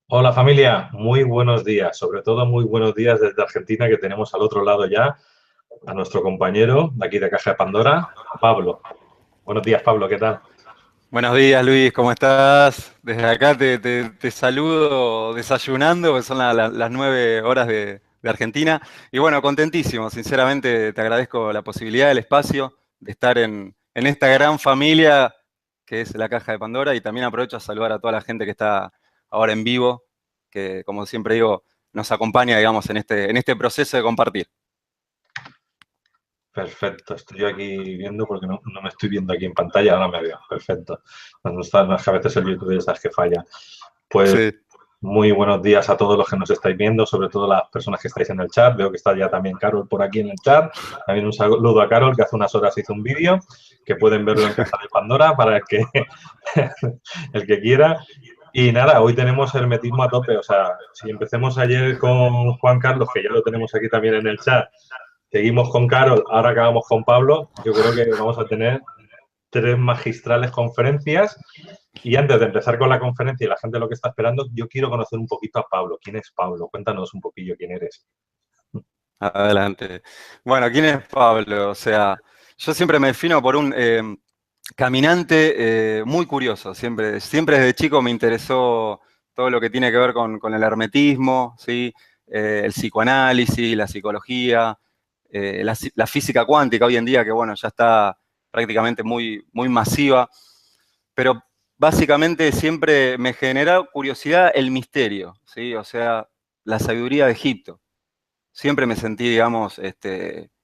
Hola familia, muy buenos días, sobre todo muy buenos días desde Argentina que tenemos al otro lado ya a nuestro compañero de aquí de Caja de Pandora, a Pablo. Buenos días Pablo, ¿qué tal? Buenos días, Luis, ¿cómo estás? Desde acá te saludo desayunando, que son las 9 horas de Argentina. Y bueno, contentísimo, sinceramente te agradezco la posibilidad, el espacio de estar en esta gran familia que es la Caja de Pandora. Y también aprovecho a saludar a toda la gente que está ahora en vivo, que como siempre digo, nos acompaña, digamos, en este proceso de compartir. Perfecto, estoy yo aquí viendo porque no me estoy viendo aquí en pantalla, ahora me veo, perfecto. No es que a veces el YouTube ya sabes que falla. Pues Sí. muy buenos días a todos los que nos estáis viendo, sobre todo las personas que estáis en el chat. Veo que está ya también Carol por aquí en el chat. También un saludo a Carol, que hace unas horas hizo un vídeo, que pueden verlo en Caja de Pandora para el que quiera. Y nada, hoy tenemos hermetismo a tope. O sea, si empecemos ayer con Juan Carlos, que ya lo tenemos aquí también en el chat, seguimos con Carol, ahora acabamos con Pablo, yo creo que vamos a tener tres magistrales conferencias. Y antes de empezar con la conferencia y la gente lo que está esperando, yo quiero conocer un poquito a Pablo. ¿Quién es Pablo? Cuéntanos un poquillo quién eres. Adelante. Bueno, ¿quién es Pablo? O sea, yo siempre me defino por un caminante muy curioso. Siempre desde chico me interesó todo lo que tiene que ver con el hermetismo, ¿sí? El psicoanálisis, la psicología, la física cuántica hoy en día, que bueno, ya está prácticamente muy masiva. Pero básicamente siempre me generó curiosidad el misterio, ¿sí? O sea, la sabiduría de Egipto. Siempre me sentí, digamos,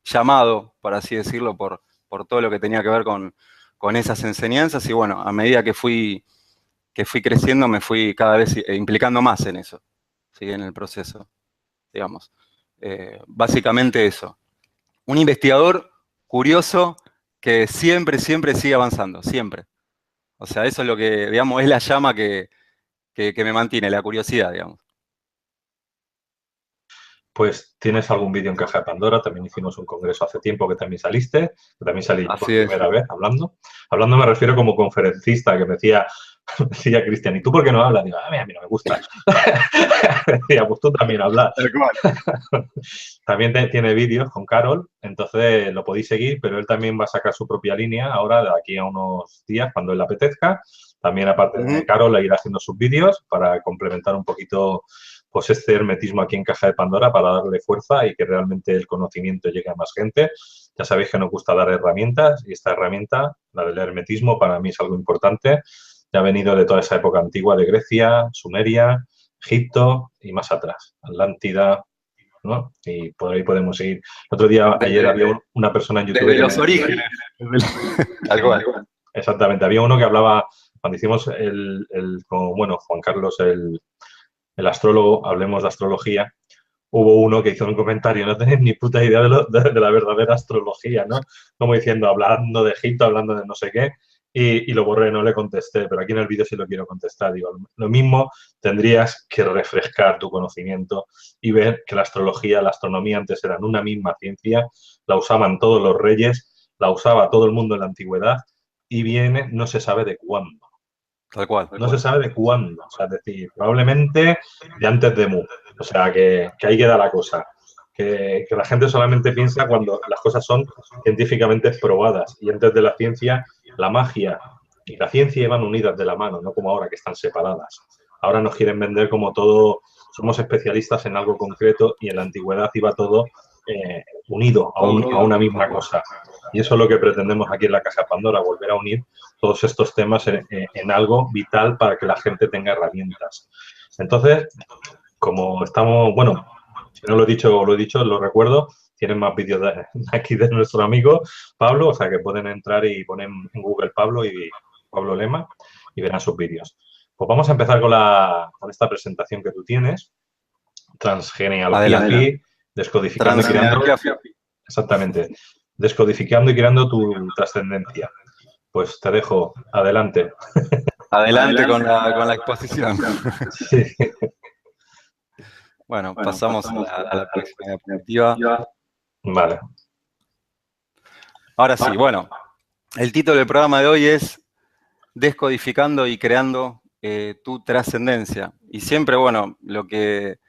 llamado, por así decirlo, por todo lo que tenía que ver con esas enseñanzas. Y bueno, a medida que fui creciendo, me fui cada vez implicando más en eso, ¿sí? En el proceso, digamos. Básicamente eso. Un investigador curioso que siempre sigue avanzando, siempre. O sea, eso es lo que, digamos, es la llama que me mantiene, la curiosidad, digamos. Pues tienes algún vídeo en Caja de Pandora, también hicimos un congreso hace tiempo que también saliste, que también salí yo por Así es. primera vez hablando. Hablando me refiero como conferencista, que me decía, me decía Cristian, ¿y tú por qué no hablas? Digo, a mí no me gusta. Decía, pues tú también hablas. Tal cual. También tiene vídeos con Carol, entonces lo podéis seguir, pero él también va a sacar su propia línea ahora, de aquí a unos días, cuando él le apetezca. También, aparte de Ujú. Carol, le irá haciendo sus vídeos para complementar un poquito pues este hermetismo aquí en Caja de Pandora para darle fuerza y que realmente el conocimiento llegue a más gente. Ya sabéis que nos gusta dar herramientas y esta herramienta, la del hermetismo, para mí es algo importante. Ya ha venido de toda esa época antigua de Grecia, Sumeria, Egipto y más atrás, Atlántida, ¿no? Y por ahí podemos ir. El otro día, ayer Desde, había una persona en YouTube desde que los me... orígenes. Tal cual. Exactamente, había uno que hablaba, cuando hicimos con, bueno, Juan Carlos, el astrólogo, hablemos de astrología, hubo uno que hizo un comentario, no tenéis ni puta idea de la verdadera astrología, ¿no? Como diciendo, hablando de Egipto, hablando de no sé qué, y lo borré, no le contesté, pero aquí en el vídeo sí lo quiero contestar. Digo, lo mismo tendrías que refrescar tu conocimiento y ver que la astrología, la astronomía antes eran una misma ciencia, la usaban todos los reyes, la usaba todo el mundo en la antigüedad y viene, no se sabe de cuándo. Tal cual. No se sabe de cuándo, o sea, es decir, probablemente de antes de Mu. O sea, que ahí queda la cosa. Que la gente solamente piensa cuando las cosas son científicamente probadas. Y antes de la ciencia, la magia y la ciencia iban unidas de la mano, no como ahora que están separadas. Ahora nos quieren vender como todo, somos especialistas en algo concreto y en la antigüedad iba todo unido Todo a unido. una Tal misma cual. cosa. Y eso es lo que pretendemos aquí en la Casa Pandora, volver a unir todos estos temas en algo vital para que la gente tenga herramientas. Entonces, como estamos, bueno, si no lo he dicho, lo recuerdo, tienen más vídeos de aquí de nuestro amigo Pablo, o sea que pueden entrar y ponen en Google Pablo y Pablo Lema y verán sus vídeos. Pues vamos a empezar con esta presentación que tú tienes, Transgenealogía Adelante. Phi, descodificando y creando, Transgenealogía. exactamente, descodificando y creando tu trascendencia. Pues te dejo, adelante. Adelante con la exposición. Sí, Bueno, pasamos a la próxima diapositiva. vale. Ahora sí, bueno, el título del programa de hoy es Descodificando y creando tu trascendencia. Y siempre, bueno, lo que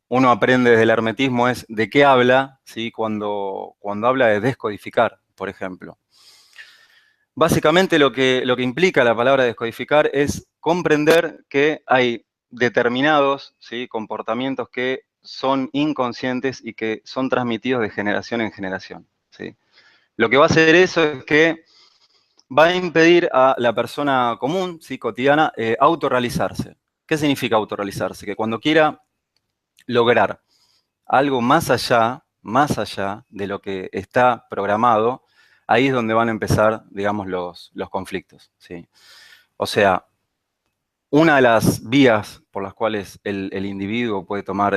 uno aprende desde el hermetismo es de qué habla, ¿sí? Cuando habla de descodificar, por ejemplo. Básicamente lo que implica la palabra descodificar es comprender que hay determinados, ¿sí?, comportamientos que son inconscientes y que son transmitidos de generación en generación, ¿sí? Lo que va a hacer eso es que va a impedir a la persona común, ¿sí?, cotidiana, autorrealizarse. ¿Qué significa autorrealizarse? Que cuando quiera lograr algo más allá de lo que está programado, ahí es donde van a empezar, digamos, los conflictos, ¿sí? O sea, una de las vías por las cuales el individuo puede tomar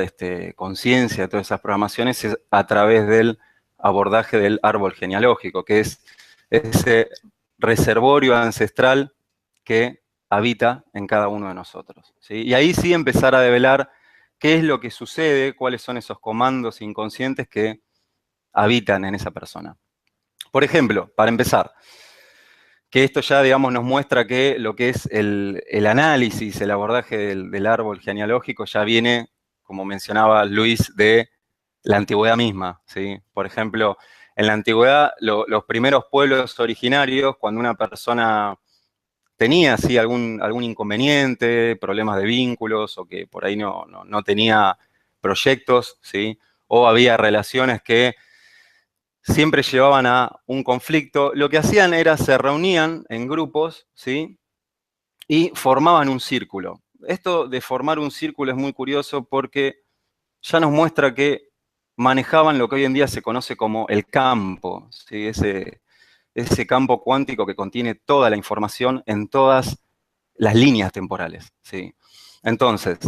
conciencia de todas esas programaciones es a través del abordaje del árbol genealógico, que es ese reservorio ancestral que habita en cada uno de nosotros, ¿sí? Y ahí sí empezar a develar qué es lo que sucede, cuáles son esos comandos inconscientes que habitan en esa persona. Por ejemplo, para empezar, que esto ya, digamos, nos muestra que lo que es el análisis, el abordaje del árbol genealógico ya viene, como mencionaba Luis, de la antigüedad misma, ¿sí? Por ejemplo, en la antigüedad, los primeros pueblos originarios, cuando una persona tenía, sí, algún inconveniente, problemas de vínculos, o que por ahí no tenía proyectos, ¿sí?, o había relaciones que siempre llevaban a un conflicto, lo que hacían era se reunían en grupos, ¿sí?, y formaban un círculo. Esto de formar un círculo es muy curioso porque ya nos muestra que manejaban lo que hoy en día se conoce como el campo, ¿sí?, ese campo cuántico que contiene toda la información en todas las líneas temporales, ¿sí? Entonces,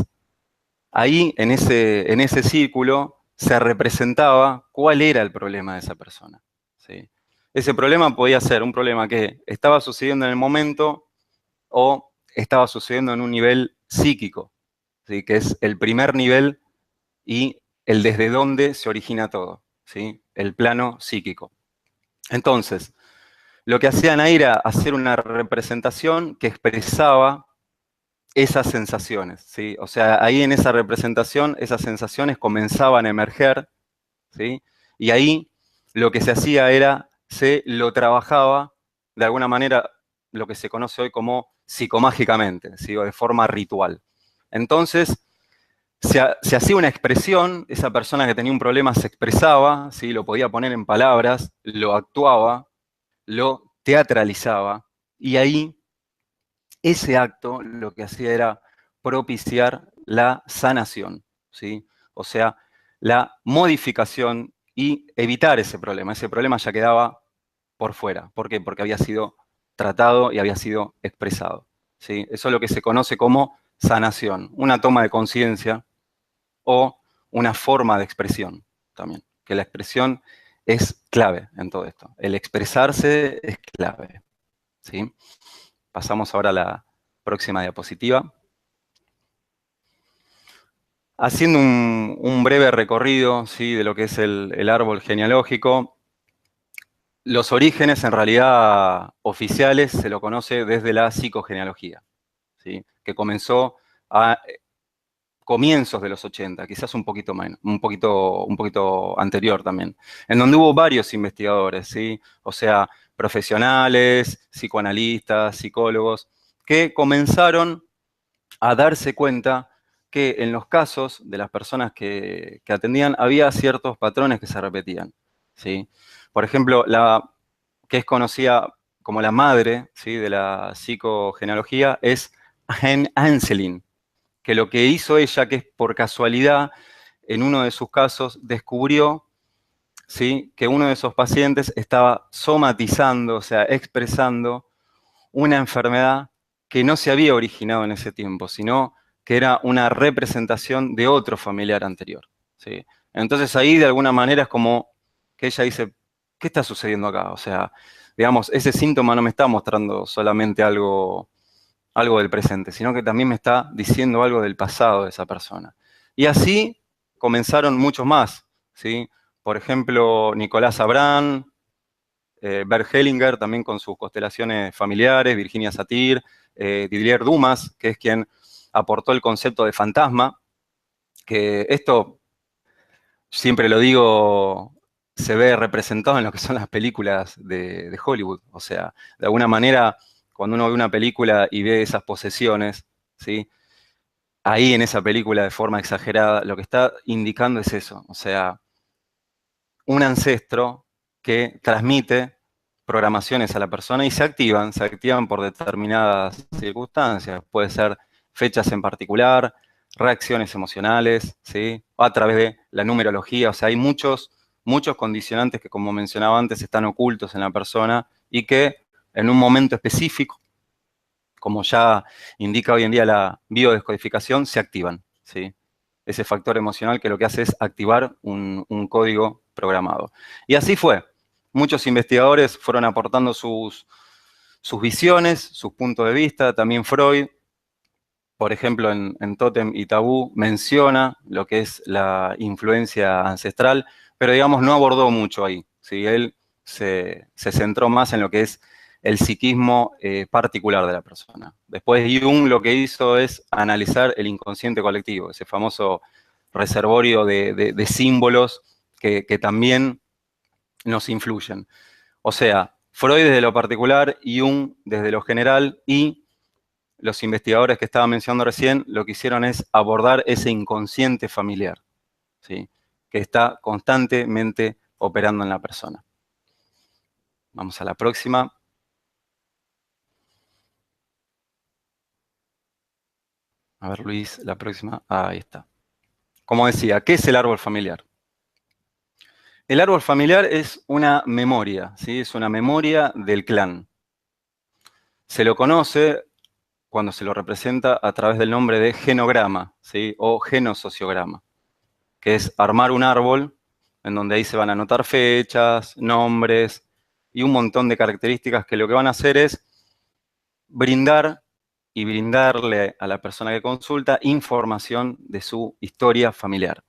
ahí en ese círculo se representaba cuál era el problema de esa persona, ¿sí? Ese problema podía ser un problema que estaba sucediendo en el momento o estaba sucediendo en un nivel psíquico, ¿sí?, que es el primer nivel y el desde donde se origina todo, ¿sí?, el plano psíquico. Entonces, lo que hacían ahí era hacer una representación que expresaba esas sensaciones, ¿sí? O sea, ahí en esa representación, esas sensaciones comenzaban a emerger, ¿sí? Y ahí lo que se hacía era, se lo trabajaba de alguna manera, lo que se conoce hoy como psicomágicamente, ¿sí?, o de forma ritual. Entonces, se hacía una expresión, esa persona que tenía un problema se expresaba, ¿sí?, lo podía poner en palabras, lo actuaba, lo teatralizaba, y ahí ese acto lo que hacía era propiciar la sanación, ¿sí? O sea, la modificación y evitar ese problema. Ese problema ya quedaba por fuera. ¿Por qué? Porque había sido tratado y había sido expresado, ¿sí? Eso es lo que se conoce como sanación, una toma de conciencia o una forma de expresión también, que la expresión es clave en todo esto. El expresarse es clave, ¿sí? Pasamos ahora a la próxima diapositiva. Haciendo un breve recorrido, ¿sí?, de lo que es el árbol genealógico, los orígenes en realidad oficiales se lo conoce desde la psicogenealogía, ¿sí?, que comenzó a comienzos de los 80, quizás un poquito anterior también, en donde hubo varios investigadores, ¿sí?, o sea, profesionales, psicoanalistas, psicólogos, que comenzaron a darse cuenta que en los casos de las personas que atendían había ciertos patrones que se repetían, ¿sí? Por ejemplo, la que es conocida como la madre, ¿sí?, de la psicogenealogía es Anne Anselin, que lo que hizo ella, que es por casualidad, en uno de sus casos, descubrió, ¿sí?, que uno de esos pacientes estaba somatizando, o sea, expresando una enfermedad que no se había originado en ese tiempo, sino que era una representación de otro familiar anterior, ¿sí? Entonces ahí de alguna manera es como que ella dice, ¿qué está sucediendo acá? O sea, digamos, ese síntoma no me está mostrando solamente algo del presente, sino que también me está diciendo algo del pasado de esa persona. Y así comenzaron muchos más, ¿sí? Por ejemplo, Nicolás Abraham, Bert Hellinger, también con sus constelaciones familiares, Virginia Satir, Didier Dumas, que es quien aportó el concepto de fantasma, que esto, siempre lo digo, se ve representado en lo que son las películas de Hollywood. O sea, de alguna manera, cuando uno ve una película y ve esas posesiones, ¿sí? Ahí en esa película, de forma exagerada, lo que está indicando es eso. O sea, un ancestro que transmite programaciones a la persona y se activan por determinadas circunstancias. Puede ser fechas en particular, reacciones emocionales, ¿sí? O a través de la numerología. O sea, hay muchos condicionantes que, como mencionaba antes, están ocultos en la persona y que en un momento específico, como ya indica hoy en día la biodescodificación, se activan, ¿sí? Ese factor emocional que lo que hace es activar un código programado. Y así fue. Muchos investigadores fueron aportando sus visiones, sus puntos de vista. También Freud, por ejemplo, en Tótem y Tabú, menciona lo que es la influencia ancestral, pero digamos no abordó mucho ahí, ¿sí? Él se centró más en lo que es el psiquismo particular de la persona. Después Jung lo que hizo es analizar el inconsciente colectivo, ese famoso reservorio de símbolos que también nos influyen. O sea, Freud desde lo particular, Jung desde lo general, y los investigadores que estaba mencionando recién lo que hicieron es abordar ese inconsciente familiar, ¿sí? Que está constantemente operando en la persona. Vamos a la próxima. A ver, Luis, la próxima. Ah, ahí está. Como decía, ¿qué es el árbol familiar? El árbol familiar es una memoria, ¿sí? Es una memoria del clan. Se lo conoce cuando se lo representa a través del nombre de genograma, ¿sí? O genosociograma, que es armar un árbol en donde ahí se van a anotar fechas, nombres y un montón de características que lo que van a hacer es brindar y brindarle a la persona que consulta información de su historia familiar.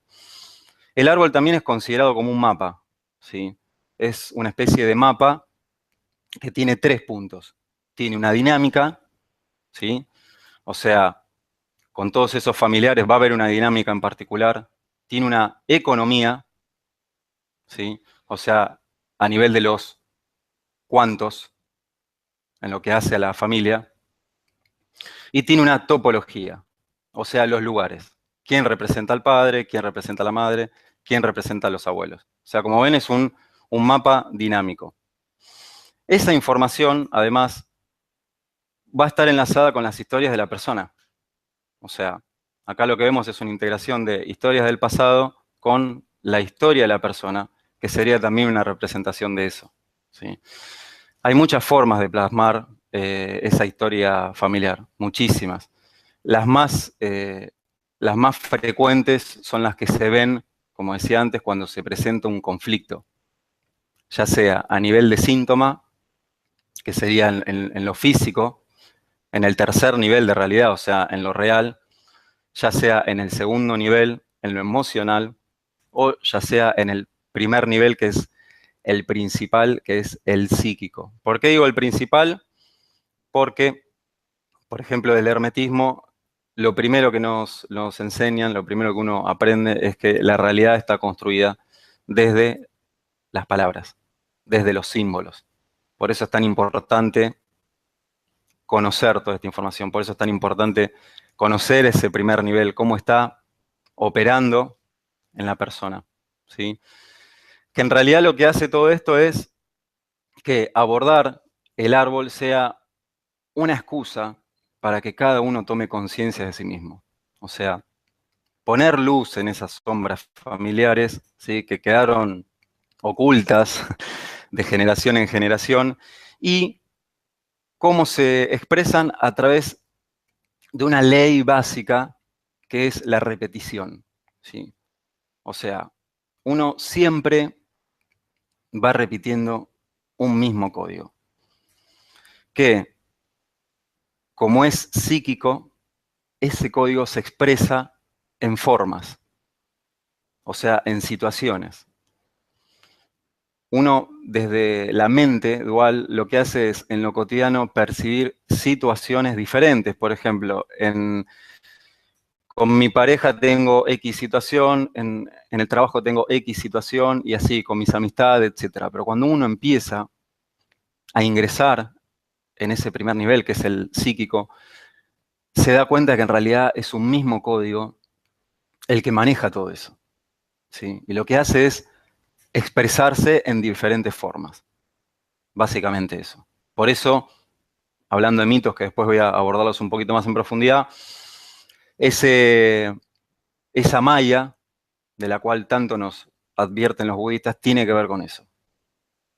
El árbol también es considerado como un mapa, ¿sí? Es una especie de mapa que tiene 3 puntos. Tiene una dinámica, ¿sí? O sea, con todos esos familiares va a haber una dinámica en particular. Tiene una economía, ¿sí? O sea, a nivel de los cuantos, en lo que hace a la familia. Y tiene una topología, o sea, los lugares. ¿Quién representa al padre? ¿Quién representa a la madre? ¿Quién representa a los abuelos? O sea, como ven, es un mapa dinámico. Esa información, además, va a estar enlazada con las historias de la persona. O sea, acá lo que vemos es una integración de historias del pasado con la historia de la persona, que sería también una representación de eso, ¿sí? Hay muchas formas de plasmar esa historia familiar, muchísimas. Las más frecuentes son las que se ven, como decía antes, cuando se presenta un conflicto, ya sea a nivel de síntoma, que sería en lo físico, en el tercer nivel de realidad, o sea, en lo real, ya sea en el segundo nivel, en lo emocional, o ya sea en el primer nivel, que es el principal, que es el psíquico. ¿Por qué digo el principal? Porque, por ejemplo, del hermetismo, lo primero que nos enseñan, lo primero que uno aprende es que la realidad está construida desde las palabras, desde los símbolos. Por eso es tan importante conocer toda esta información, por eso es tan importante conocer ese primer nivel, cómo está operando en la persona, ¿sí? Que en realidad lo que hace todo esto es que abordar el árbol sea una excusa para que cada uno tome conciencia de sí mismo. O sea, poner luz en esas sombras familiares, ¿sí? Que quedaron ocultas de generación en generación y cómo se expresan a través de una ley básica que es la repetición, ¿sí? O sea, uno siempre va repitiendo un mismo código, que como es psíquico, ese código se expresa en formas, o sea, en situaciones. Uno desde la mente dual lo que hace es en lo cotidiano percibir situaciones diferentes. Por ejemplo, con mi pareja tengo X situación, en el trabajo tengo X situación, y así, con mis amistades, etc. Pero cuando uno empieza a ingresar en ese primer nivel, que es el psíquico, se da cuenta que en realidad es un mismo código el que maneja todo eso, ¿sí? Y lo que hace es expresarse en diferentes formas. Básicamente eso. Por eso, hablando de mitos, que después voy a abordarlos un poquito más en profundidad, esa maya de la cual tanto nos advierten los budistas tiene que ver con eso.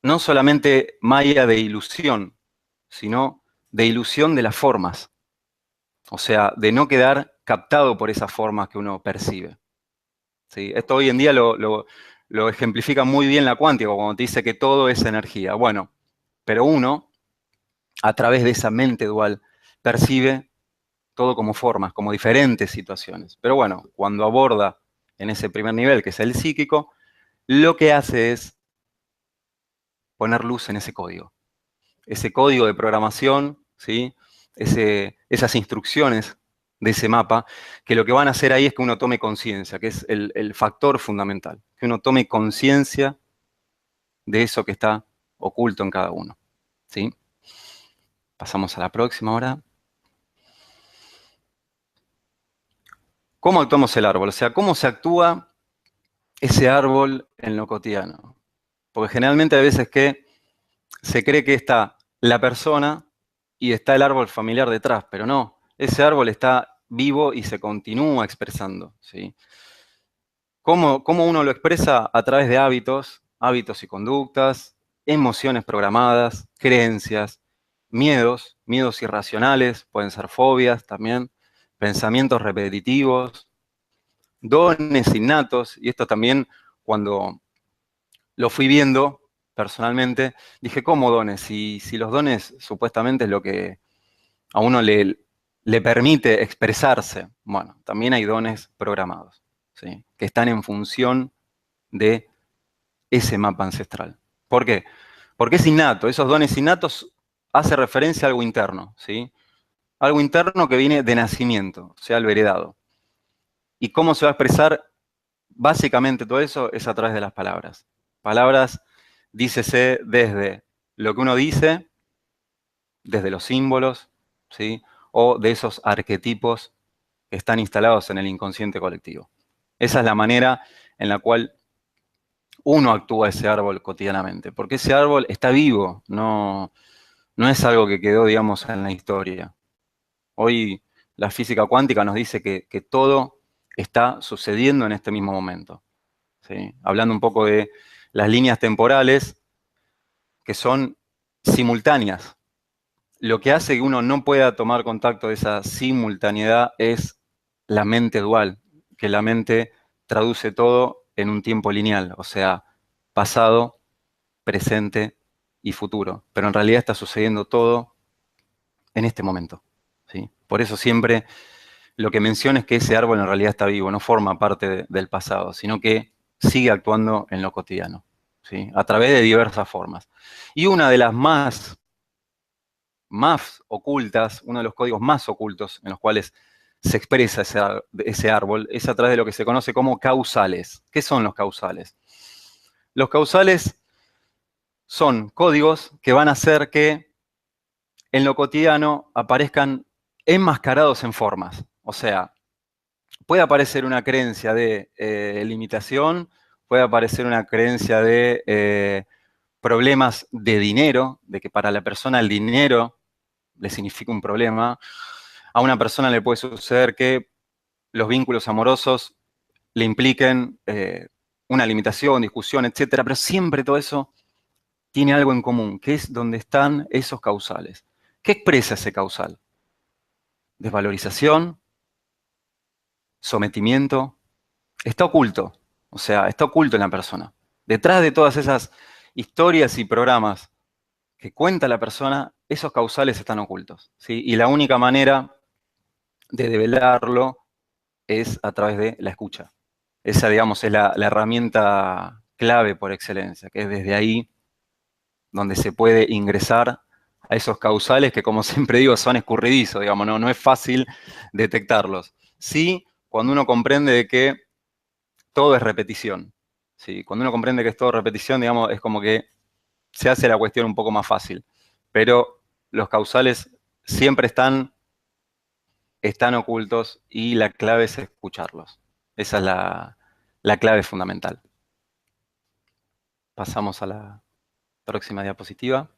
No solamente maya de ilusión, sino de ilusión de las formas. O sea, de no quedar captado por esas formas que uno percibe. ¿Sí? Esto hoy en día lo ejemplifica muy bien la cuántica, cuando te dice que todo es energía. Bueno, pero uno, a través de esa mente dual, percibe todo como formas, como diferentes situaciones. Pero bueno, cuando aborda en ese primer nivel, que es el psíquico, lo que hace es poner luz en ese código de programación, ¿sí? Esas instrucciones de ese mapa, que lo que van a hacer ahí es que uno tome conciencia, que es el factor fundamental, que uno tome conciencia de eso que está oculto en cada uno, ¿sí? Pasamos a la próxima ahora. ¿Cómo actuamos el árbol? O sea, ¿cómo se actúa ese árbol en lo cotidiano? Porque generalmente hay veces que se cree que está la persona y está el árbol familiar detrás, pero no, ese árbol está vivo y se continúa expresando, ¿sí? ¿Cómo uno lo expresa? A través de hábitos y conductas, emociones programadas, creencias, miedos irracionales, pueden ser fobias también, pensamientos repetitivos, dones innatos, y esto también cuando lo fui viendo personalmente, dije, ¿cómo dones? Si los dones supuestamente es lo que a uno le permite expresarse. Bueno, también hay dones programados, ¿sí? Que están en función de ese mapa ancestral. ¿Por qué? Porque es innato. Esos dones innatos hace referencia a algo interno, ¿sí? Algo interno que viene de nacimiento, o sea, el heredado. ¿Y cómo se va a expresar? Básicamente todo eso es a través de las palabras. Palabras, dícese desde lo que uno dice, desde los símbolos, ¿sí? O de esos arquetipos que están instalados en el inconsciente colectivo. Esa es la manera en la cual uno actúa ese árbol cotidianamente, porque ese árbol está vivo, no es algo que quedó, digamos, en la historia. Hoy la física cuántica nos dice que todo está sucediendo en este mismo momento, ¿sí? Hablando un poco de las líneas temporales que son simultáneas. Lo que hace que uno no pueda tomar contacto de esa simultaneidad es la mente dual, que la mente traduce todo en un tiempo lineal, o sea, pasado, presente y futuro. Pero en realidad está sucediendo todo en este momento, ¿sí? Por eso siempre lo que menciono es que ese árbol en realidad está vivo, no forma parte del pasado, sino que sigue actuando en lo cotidiano, ¿sí? A través de diversas formas. Y una de las más ocultas, uno de los códigos más ocultos en los cuales se expresa ese árbol, es a través de lo que se conoce como causales. ¿Qué son los causales? Los causales son códigos que van a hacer que en lo cotidiano aparezcan enmascarados en formas. O sea, puede aparecer una creencia de limitación, puede aparecer una creencia de problemas de dinero, de que para la persona el dinero le significa un problema. A una persona le puede suceder que los vínculos amorosos le impliquen una limitación, discusión, etcétera, pero siempre todo eso tiene algo en común, que es donde están esos causales. ¿Qué expresa ese causal? Desvalorización, sometimiento, está oculto, o sea, está oculto en la persona. Detrás de todas esas historias y programas que cuenta la persona, esos causales están ocultos, ¿sí? Y la única manera de develarlo es a través de la escucha. Esa, digamos, es la herramienta clave por excelencia, que es desde ahí donde se puede ingresar a esos causales que, como siempre digo, son escurridizos, digamos, no es fácil detectarlos. Sí, cuando uno comprende de que todo es repetición. ¿Sí? Cuando uno comprende que es todo repetición, digamos, es como que se hace la cuestión un poco más fácil. Pero los causales siempre están ocultos y la clave es escucharlos. Esa es la clave fundamental. Pasamos a la próxima diapositiva.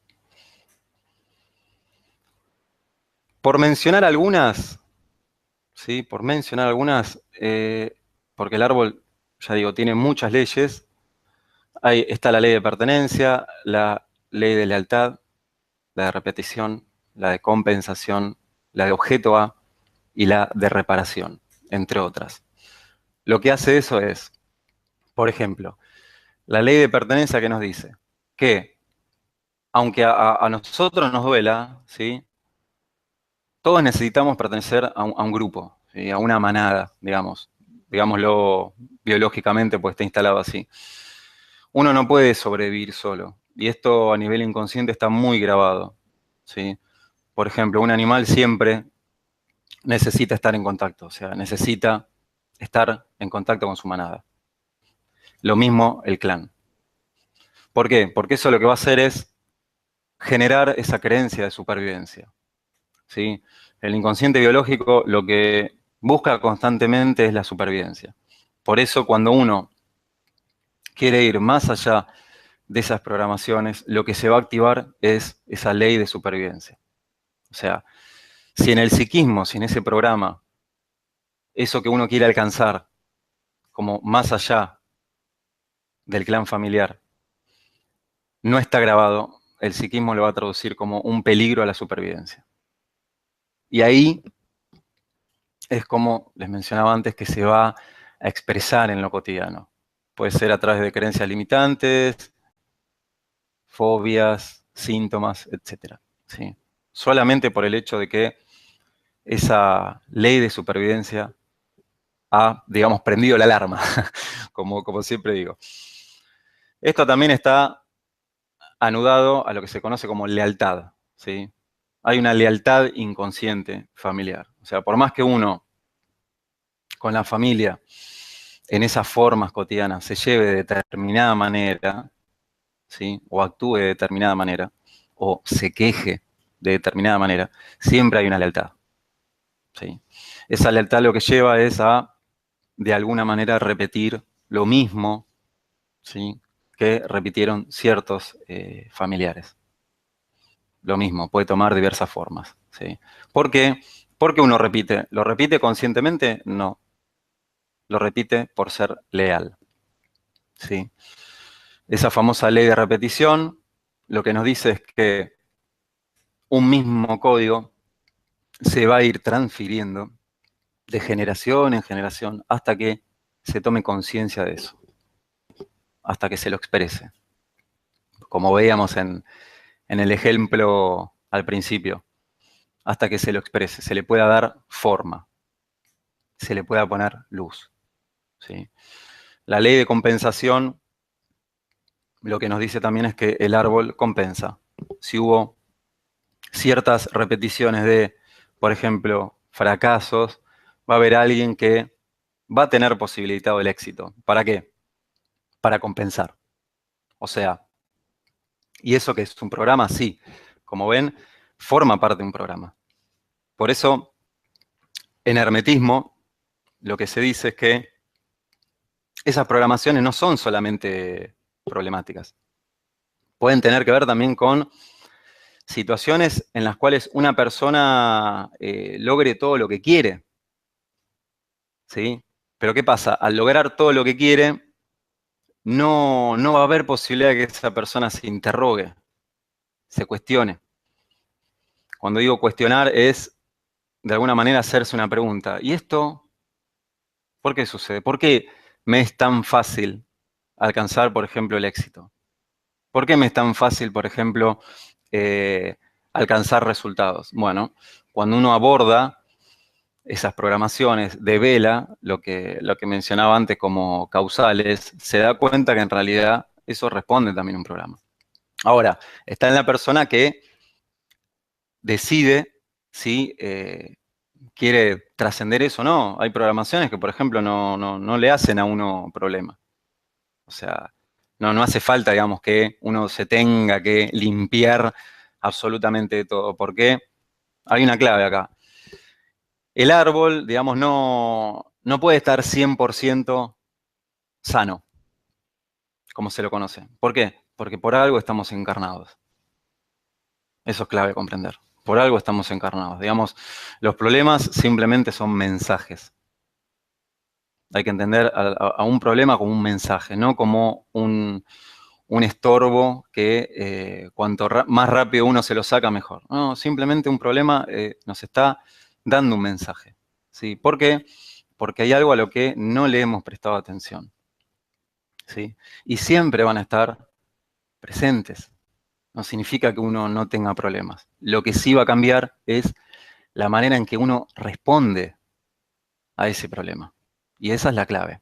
Por mencionar algunas, ¿sí? Por mencionar algunas, porque el árbol, ya digo, tiene muchas leyes. Ahí está la ley de pertenencia, la ley de lealtad, la de repetición, la de compensación, la de objeto A y la de reparación, entre otras. Lo que hace eso es, por ejemplo, la ley de pertenencia que nos dice que, aunque a nosotros nos duela, ¿sí? Todos necesitamos pertenecer a un grupo, ¿sí? A una manada, digamos. Digámoslo biológicamente, pues está instalado así. Uno no puede sobrevivir solo. Y esto a nivel inconsciente está muy grabado, ¿sí? Por ejemplo, un animal siempre necesita estar en contacto, o sea, necesita estar en contacto con su manada. Lo mismo el clan. ¿Por qué? Porque eso lo que va a hacer es generar esa creencia de supervivencia, ¿sí? El inconsciente biológico lo que busca constantemente es la supervivencia. Por eso cuando uno quiere ir más allá de esas programaciones, lo que se va a activar es esa ley de supervivencia. O sea, si en el psiquismo, si en ese programa, eso que uno quiere alcanzar, como más allá del clan familiar, no está grabado, el psiquismo lo va a traducir como un peligro a la supervivencia. Y ahí es como les mencionaba antes que se va a expresar en lo cotidiano. Puede ser a través de creencias limitantes, fobias, síntomas, etc. ¿Sí? Solamente por el hecho de que esa ley de supervivencia ha, digamos, prendido la alarma, como siempre digo. Esto también está anudado a lo que se conoce como lealtad, ¿sí? Hay una lealtad inconsciente familiar. O sea, por más que uno con la familia en esas formas cotidianas se lleve de determinada manera, ¿sí? O actúe de determinada manera, o se queje de determinada manera, siempre hay una lealtad, ¿sí? Esa lealtad lo que lleva es a, de alguna manera, repetir lo mismo, ¿sí? Que repitieron ciertos familiares. Lo mismo, puede tomar diversas formas, ¿sí? ¿Por qué? ¿Por qué uno repite? ¿Lo repite conscientemente? No. Lo repite por ser leal, ¿sí? Esa famosa ley de repetición lo que nos dice es que un mismo código se va a ir transfiriendo de generación en generación hasta que se tome conciencia de eso, hasta que se lo exprese. Como veíamos en el ejemplo al principio, hasta que se lo exprese, se le pueda dar forma, se le pueda poner luz, ¿sí? La ley de compensación lo que nos dice también es que el árbol compensa. Si hubo ciertas repeticiones de, por ejemplo, fracasos, va a haber alguien que va a tener posibilitado el éxito. ¿Para qué? Para compensar. O sea, ¿y eso que es un programa? Sí. Como ven, forma parte de un programa. Por eso, en hermetismo, lo que se dice es que esas programaciones no son solamente problemáticas. Pueden tener que ver también con situaciones en las cuales una persona logre todo lo que quiere, ¿sí? Pero ¿qué pasa? Al lograr todo lo que quiere, no va a haber posibilidad de que esa persona se interrogue, se cuestione. Cuando digo cuestionar es, de alguna manera, hacerse una pregunta. ¿Y esto por qué sucede? ¿Por qué me es tan fácil alcanzar, por ejemplo, el éxito? ¿Por qué me es tan fácil, por ejemplo, alcanzar resultados? Bueno, cuando uno aborda esas programaciones, devela lo que mencionaba antes como causales, se da cuenta que en realidad eso responde también a un programa. Ahora, está en la persona que decide si quiere trascender eso, no. Hay programaciones que, por ejemplo, no le hacen a uno problema. O sea, no hace falta, digamos, que uno se tenga que limpiar absolutamente de todo. Porque hay una clave acá. El árbol, digamos, no puede estar 100% sano, como se lo conoce. ¿Por qué? Porque por algo estamos encarnados. Eso es clave comprender. Por algo estamos encarnados. Digamos, los problemas simplemente son mensajes. Hay que entender a un problema como un mensaje, no como un estorbo que cuanto más rápido uno se lo saca, mejor. No, simplemente un problema nos está dando un mensaje. ¿Sí? ¿Por qué? Porque hay algo a lo que no le hemos prestado atención. ¿Sí? Y siempre van a estar presentes. No significa que uno no tenga problemas. Lo que sí va a cambiar es la manera en que uno responde a ese problema. Y esa es la clave.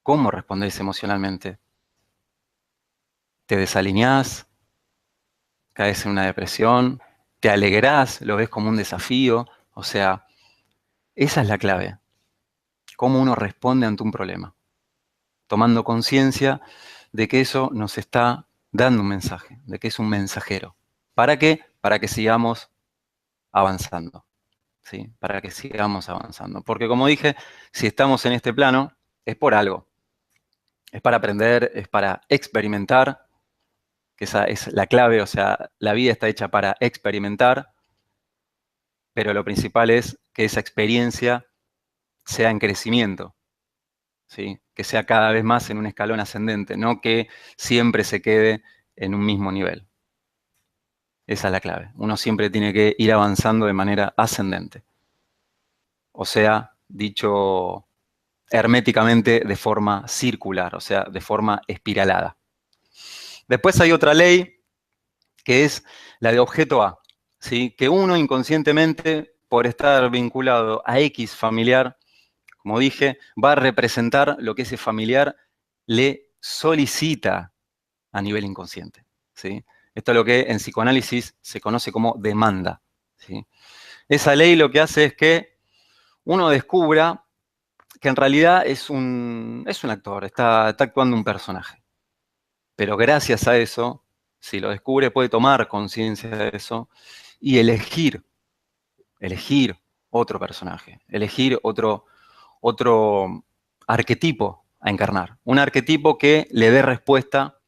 ¿Cómo respondés emocionalmente? ¿Te desalineás? ¿Caes en una depresión? ¿Te alegrás? ¿Lo ves como un desafío? O sea, esa es la clave. Cómo uno responde ante un problema. Tomando conciencia de que eso nos está dando un mensaje, de que es un mensajero. ¿Para qué? Para que sigamos avanzando. ¿Sí? Para que sigamos avanzando. Porque como dije, si estamos en este plano, es por algo. Es para aprender, es para experimentar, que esa es la clave, o sea, la vida está hecha para experimentar, pero lo principal es que esa experiencia sea en crecimiento, ¿sí? Que sea cada vez más en un escalón ascendente, no que siempre se quede en un mismo nivel. Esa es la clave. Uno siempre tiene que ir avanzando de manera ascendente. O sea, dicho herméticamente de forma circular, o sea, de forma espiralada. Después hay otra ley que es la de objeto A, ¿sí? Que uno inconscientemente, por estar vinculado a X familiar, como dije, va a representar lo que ese familiar le solicita a nivel inconsciente, ¿sí? Esto es lo que en psicoanálisis se conoce como demanda, ¿sí? Esa ley lo que hace es que uno descubra que en realidad es un actor, está actuando un personaje. Pero gracias a eso, si lo descubre, puede tomar conciencia de eso y elegir otro personaje, elegir otro arquetipo a encarnar. Un arquetipo que le dé respuesta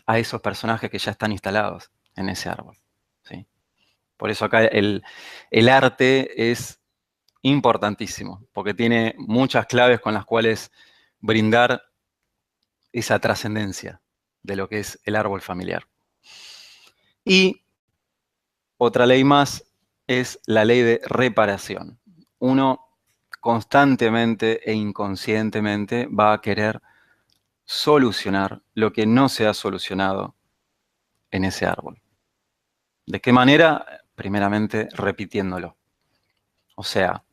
a esos personajes que ya están instalados en ese árbol. ¿Sí? Por eso acá el arte es importantísimo, porque tiene muchas claves con las cuales brindar esa trascendencia de lo que es el árbol familiar. Y otra ley más es la ley de reparación. Uno constantemente e inconscientemente va a querer solucionar lo que no se ha solucionado en ese árbol. ¿De qué manera? Primeramente repitiéndolo. O sea,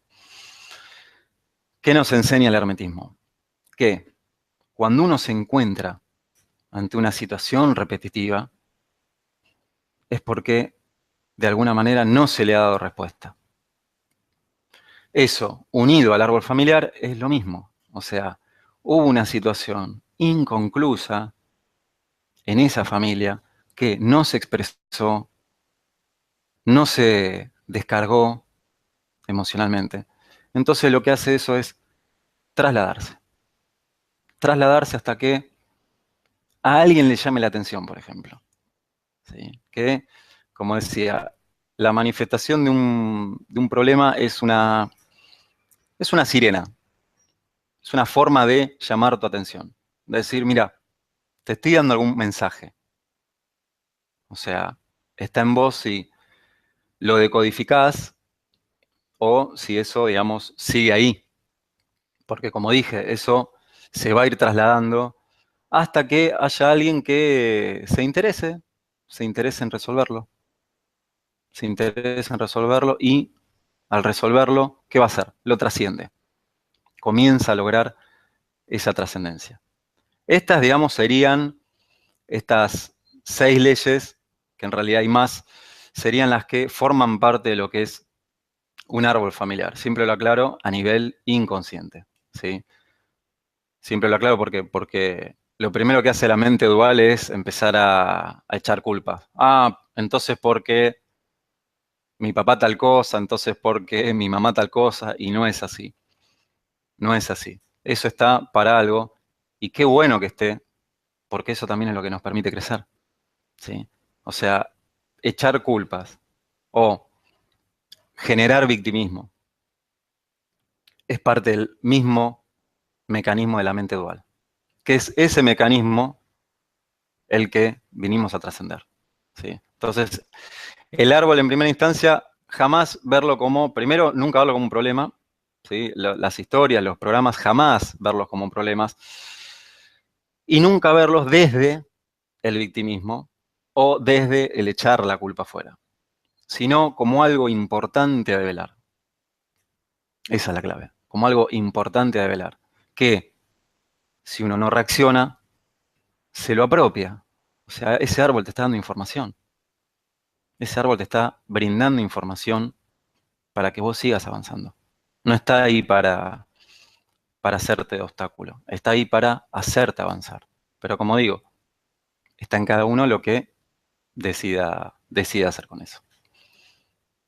¿qué nos enseña el hermetismo? Que cuando uno se encuentra ante una situación repetitiva, es porque de alguna manera no se le ha dado respuesta. Eso, unido al árbol familiar, es lo mismo. O sea, hubo una situación inconclusa en esa familia que no se expresó, no se descargó emocionalmente. Entonces lo que hace eso es trasladarse. Trasladarse hasta que a alguien le llame la atención, por ejemplo. ¿Sí? Que, como decía, la manifestación de un problema es una sirena. Es una forma de llamar tu atención. De decir, mira, te estoy dando algún mensaje. O sea, está en vos si lo decodificás o si eso, digamos, sigue ahí. Porque como dije, eso se va a ir trasladando hasta que haya alguien que se interese en resolverlo. Se interese en resolverlo y al resolverlo, ¿qué va a hacer? Lo trasciende. Comienza a lograr esa trascendencia. Estas, digamos, serían estas 6 leyes, que en realidad hay más, serían las que forman parte de lo que es un árbol familiar. Siempre lo aclaro a nivel inconsciente, ¿sí? Siempre lo aclaro porque lo primero que hace la mente dual es empezar a echar culpas. Ah, entonces porque mi papá tal cosa, entonces porque mi mamá tal cosa, y no es así. No es así. Eso está para algo, y qué bueno que esté, porque eso también es lo que nos permite crecer, ¿sí? O sea, echar culpas o generar victimismo es parte del mismo mecanismo de la mente dual, que es ese mecanismo el que vinimos a trascender, ¿sí? Entonces, el árbol en primera instancia, jamás verlo como, primero, nunca verlo como un problema, ¿sí? Las historias, los programas, jamás verlos como problemas, y nunca verlos desde el victimismo o desde el echar la culpa afuera, sino como algo importante a develar. Esa es la clave, como algo importante a develar, que si uno no reacciona, se lo apropia. O sea, ese árbol te está dando información. Ese árbol te está brindando información para que vos sigas avanzando. No está ahí para hacerte de obstáculo, está ahí para hacerte avanzar. Pero como digo, está en cada uno lo que decida hacer con eso.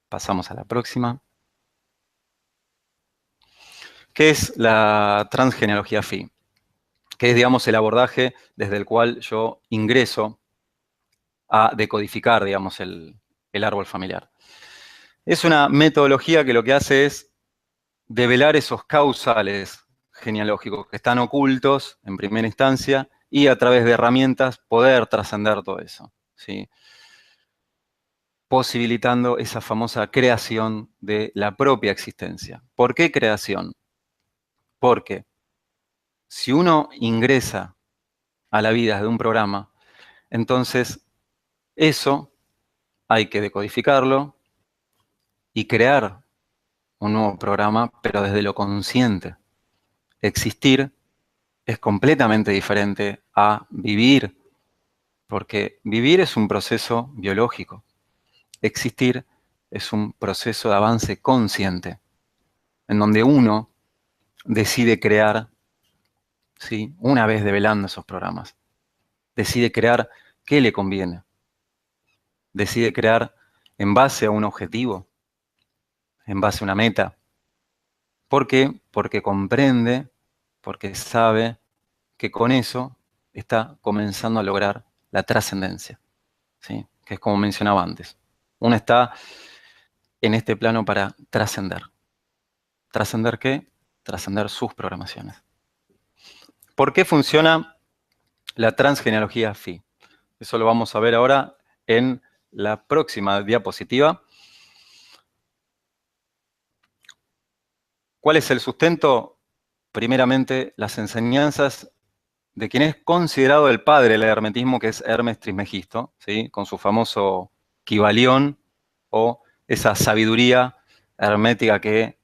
Pasamos a la próxima, que es la transgenealogía Phi, que es, digamos, el abordaje desde el cual yo ingreso a decodificar, digamos, el árbol familiar. Es una metodología que lo que hace es develar esos causales genealógicos que están ocultos en primera instancia y a través de herramientas poder trascender todo eso, ¿sí? Posibilitando esa famosa creación de la propia existencia. ¿Por qué creación? Porque si uno ingresa a la vida de un programa, entonces eso hay que decodificarlo y crear un nuevo programa, pero desde lo consciente. Existir es completamente diferente a vivir, porque vivir es un proceso biológico. Existir es un proceso de avance consciente, en donde uno decide crear, ¿sí? Una vez develando esos programas, decide crear qué le conviene, decide crear en base a un objetivo, en base a una meta. ¿Por qué? Porque comprende, porque sabe que con eso está comenzando a lograr la trascendencia, ¿sí? Que es como mencionaba antes. Uno está en este plano para trascender. ¿Trascender qué? Trascender sus programaciones. ¿Por qué funciona la transgenealogía Phi? Eso lo vamos a ver ahora en la próxima diapositiva. ¿Cuál es el sustento? Primeramente, las enseñanzas de quien es considerado el padre del hermetismo, que es Hermes Trismegisto, ¿sí? Con su famoso Kybalión, o esa sabiduría hermética que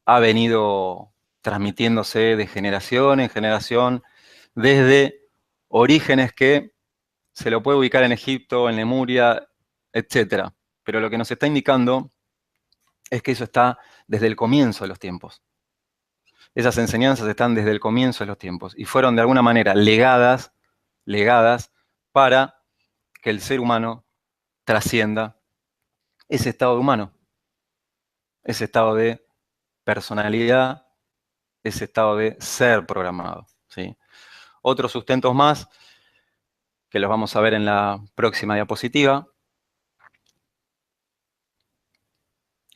ha venido transmitiéndose de generación en generación, desde orígenes que se lo puede ubicar en Egipto, en Lemuria, etc. Pero lo que nos está indicando es que eso está desde el comienzo de los tiempos. Esas enseñanzas están desde el comienzo de los tiempos y fueron de alguna manera legadas para que el ser humano trascienda ese estado de humano, ese estado de personalidad, ese estado de ser programado, ¿sí? Otros sustentos más, que los vamos a ver en la próxima diapositiva,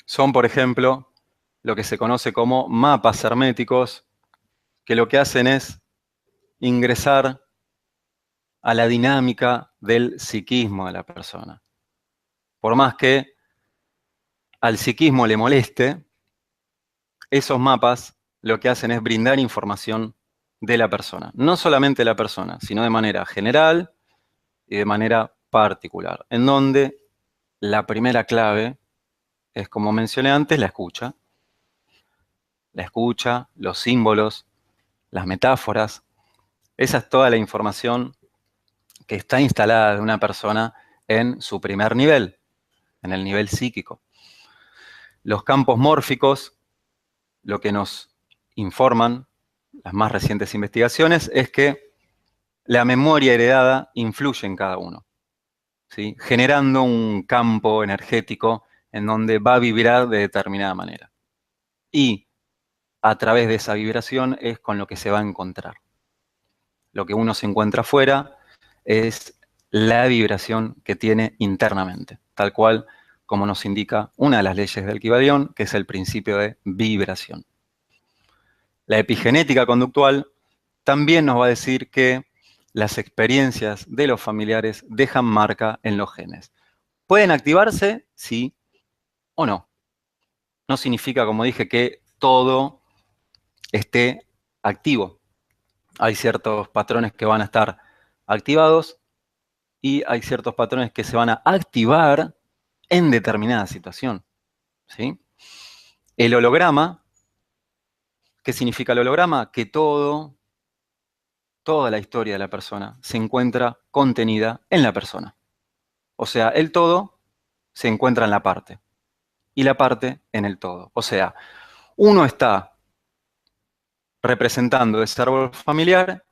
son, por ejemplo, lo que se conoce como mapas herméticos, que lo que hacen es ingresar a la dinámica del psiquismo de la persona. Por más que al psiquismo le moleste, esos mapas lo que hacen es brindar información de la persona. No solamente de la persona, sino de manera general y de manera particular, en donde la primera clave es, como mencioné antes, la escucha. La escucha, los símbolos, las metáforas. Esa es toda la información que está instalada de una persona en su primer nivel. en el nivel psíquico. Los campos mórficos, lo que nos informan las más recientes investigaciones, es que la memoria heredada influye en cada uno, ¿sí? Generando un campo energético en donde va a vibrar de determinada manera. Y a través de esa vibración es con lo que se va a encontrar. Lo que uno se encuentra afuera es la vibración que tiene internamente, tal cual como nos indica una de las leyes del Kybalión, que es el principio de vibración. La epigenética conductual también nos va a decir que las experiencias de los familiares dejan marca en los genes. ¿Pueden activarse? Sí o no. No significa, como dije, que todo esté activo. Hay ciertos patrones que van a estar activados y hay ciertos patrones que se van a activar en determinada situación, ¿sí? El holograma, ¿qué significa el holograma? Que toda la historia de la persona se encuentra contenida en la persona. O sea, el todo se encuentra en la parte y la parte en el todo. O sea, uno está representando ese árbol familiar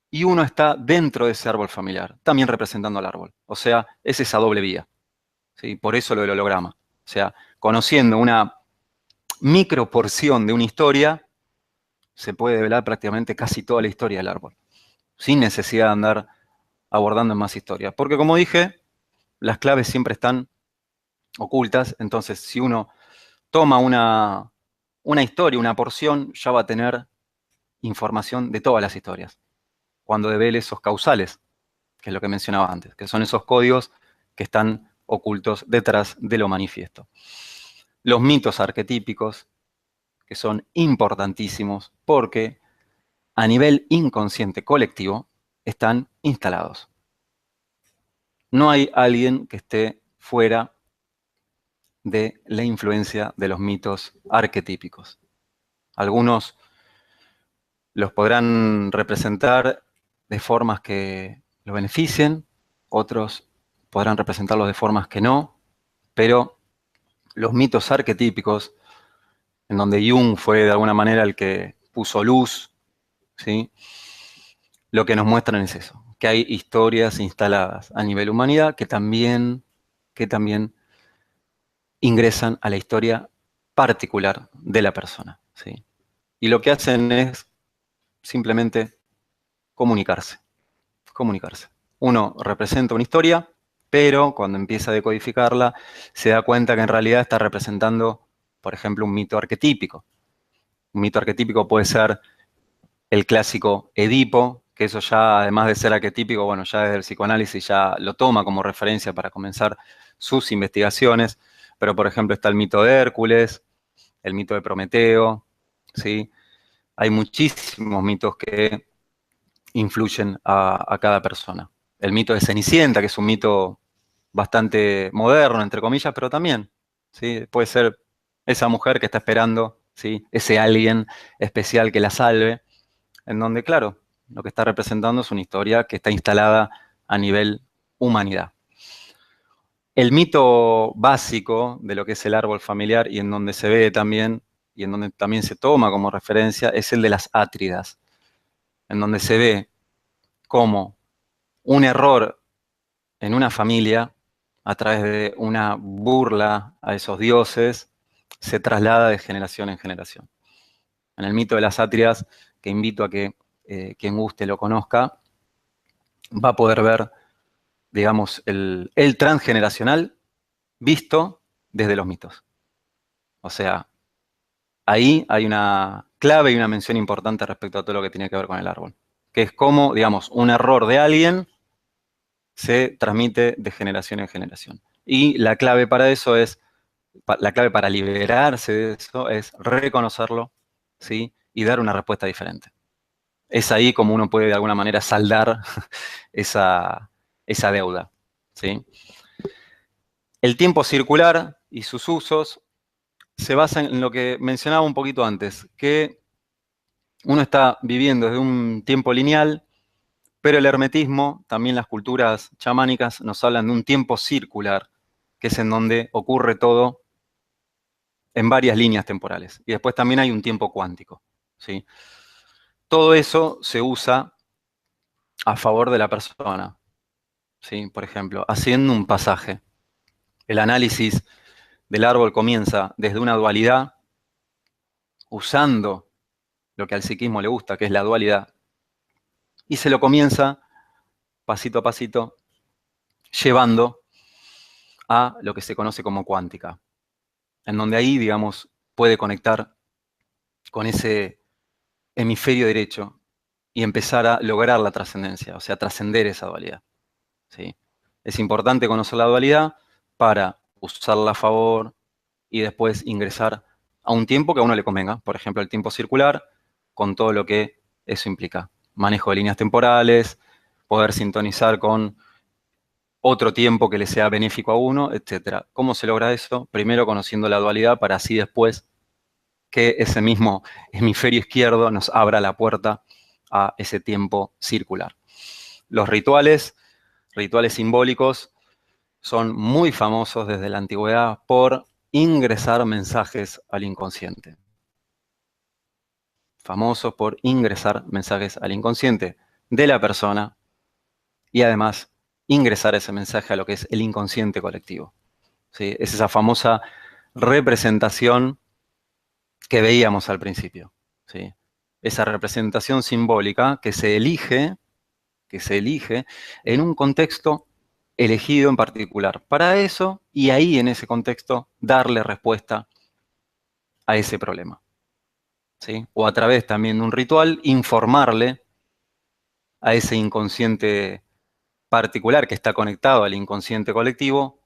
y uno está dentro de ese árbol familiar, también representando al árbol. O sea, es esa doble vía, ¿sí? Por eso lo del holograma. O sea, conociendo una microporción de una historia, se puede develar prácticamente casi toda la historia del árbol, sin necesidad de andar abordando en más historias. Porque como dije, las claves siempre están ocultas, entonces si uno toma una historia, una porción, ya va a tener información de todas las historias. Cuando devele esos causales, que es lo que mencionaba antes, que son esos códigos que están ocultos detrás de lo manifiesto. Los mitos arquetípicos, que son importantísimos porque a nivel inconsciente colectivo están instalados. No hay alguien que esté fuera de la influencia de los mitos arquetípicos. Algunos los podrán representar de formas que lo beneficien, otros podrán representarlos de formas que no, pero los mitos arquetípicos, en donde Jung fue de alguna manera el que puso luz, ¿sí? Lo que nos muestran es eso, que hay historias instaladas a nivel humanidad que también ingresan a la historia particular de la persona, ¿sí? Y lo que hacen es simplemente comunicarse. Uno representa una historia, pero cuando empieza a decodificarla, se da cuenta que en realidad está representando, por ejemplo, un mito arquetípico. Un mito arquetípico puede ser el clásico Edipo, que eso ya, además de ser arquetípico, bueno, ya desde el psicoanálisis ya lo toma como referencia para comenzar sus investigaciones. Pero, por ejemplo, está el mito de Hércules, el mito de Prometeo, ¿sí? Hay muchísimos mitos que influyen a cada persona. El mito de Cenicienta, que es un mito bastante moderno, entre comillas, pero también, ¿sí? Puede ser esa mujer que está esperando, ¿sí? Ese alguien especial que la salve, en donde, claro, lo que está representando es una historia que está instalada a nivel humanidad. El mito básico de lo que es el árbol familiar y en donde se ve también, y en donde también se toma como referencia, es el de las átridas, en donde se ve cómo un error en una familia, a través de una burla a esos dioses, se traslada de generación en generación. En el mito de las átridas, que invito a que quien guste lo conozca, va a poder ver, digamos, el transgeneracional visto desde los mitos. O sea, ahí hay una clave y una mención importante respecto a todo lo que tiene que ver con el árbol, que es cómo, digamos, un error de alguien se transmite de generación en generación. Y la clave para eso es, la clave para liberarse de eso es reconocerlo, ¿sí? Y dar una respuesta diferente. Es ahí como uno puede de alguna manera saldar esa deuda, ¿sí? El tiempo circular y sus usos se basan en lo que mencionaba un poquito antes, que uno está viviendo desde un tiempo lineal, pero el hermetismo, también las culturas chamánicas, nos hablan de un tiempo circular, que es en donde ocurre todo en varias líneas temporales. Y después también hay un tiempo cuántico, ¿sí? Todo eso se usa a favor de la persona, ¿sí? Por ejemplo, haciendo un pasaje. El análisis del árbol comienza desde una dualidad, usando lo que al psiquismo le gusta, que es la dualidad, y se lo comienza pasito a pasito, llevando a lo que se conoce como cuántica, en donde ahí, digamos, puede conectar con ese hemisferio derecho y empezar a lograr la trascendencia, o sea, trascender esa dualidad, ¿sí? Es importante conocer la dualidad para usarla a favor y después ingresar a un tiempo que a uno le convenga. Por ejemplo, el tiempo circular, con todo lo que eso implica. Manejo de líneas temporales, poder sintonizar con otro tiempo que le sea benéfico a uno, etc. ¿Cómo se logra eso? Primero conociendo la dualidad para así después que ese mismo hemisferio izquierdo nos abra la puerta a ese tiempo circular. Los rituales simbólicos, son muy famosos desde la antigüedad por ingresar mensajes al inconsciente. Famosos por ingresar mensajes al inconsciente de la persona y además ingresar ese mensaje a lo que es el inconsciente colectivo, ¿sí? Es esa famosa representación que veíamos al principio, ¿sí? Esa representación simbólica que se elige en un contexto elegido en particular. Para eso, y ahí en ese contexto, darle respuesta a ese problema, ¿sí? O a través también de un ritual, informarle a ese inconsciente particular que está conectado al inconsciente colectivo,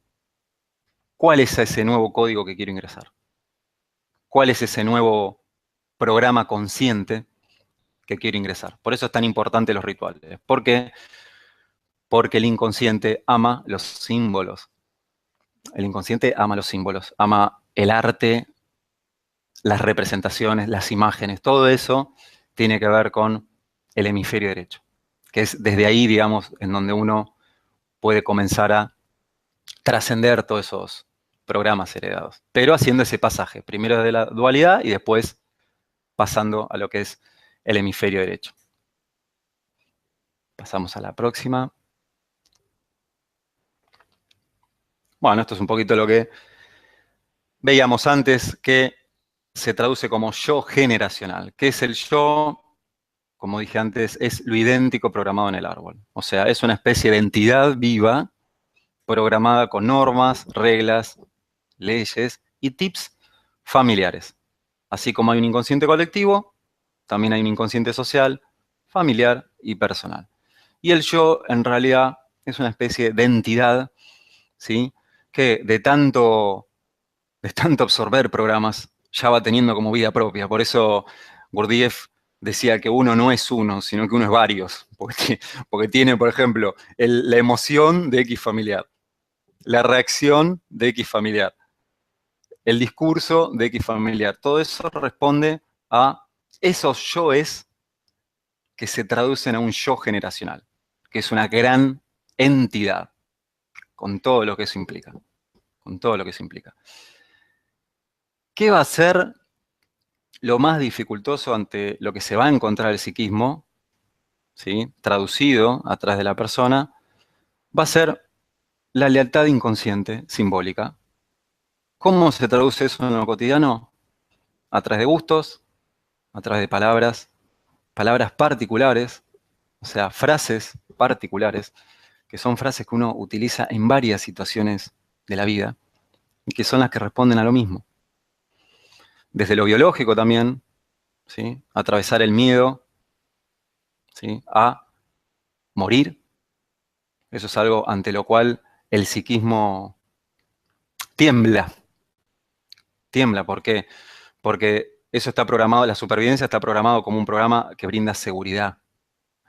cuál es ese nuevo código que quiero ingresar. Cuál es ese nuevo programa consciente que quiero ingresar. Por eso es tan importante los rituales. ¿Por qué? Porque el inconsciente ama los símbolos. El inconsciente ama los símbolos, ama el arte, las representaciones, las imágenes, todo eso tiene que ver con el hemisferio derecho, que es desde ahí, digamos, en donde uno puede comenzar a trascender todos esos programas heredados, pero haciendo ese pasaje, primero de la dualidad y después pasando a lo que es el hemisferio derecho. Pasamos a la próxima. Bueno, esto es un poquito lo que veíamos antes, que se traduce como yo generacional. ¿Qué es el yo? Como dije antes, es lo idéntico programado en el árbol. O sea, es una especie de entidad viva programada con normas, reglas, leyes y tips familiares. Así como hay un inconsciente colectivo, también hay un inconsciente social, familiar y personal. Y el yo, en realidad, es una especie de entidad, ¿sí? Que de tanto absorber programas, ya va teniendo como vida propia. Por eso Gurdjieff decía que uno no es uno, sino que uno es varios. Porque tiene, por ejemplo, la emoción de X familiar, la reacción de X familiar, el discurso de X familiar. Todo eso responde a esos yoes que se traducen a un yo generacional, que es una gran entidad, con todo lo que eso implica. Con todo lo que eso implica. ¿Qué va a ser lo más dificultoso ante lo que se va a encontrar el psiquismo, ¿sí? Traducido a través de la persona? Va a ser la lealtad inconsciente, simbólica. ¿Cómo se traduce eso en lo cotidiano? A través de gustos, a través de palabras particulares, o sea, frases particulares, que son frases que uno utiliza en varias situaciones de la vida y que son las que responden a lo mismo. Desde lo biológico también, ¿sí? Atravesar el miedo, ¿sí? A morir. Eso es algo ante lo cual el psiquismo tiembla. Tiembla, ¿por qué? Porque eso está programado, la supervivencia está programado como un programa que brinda seguridad.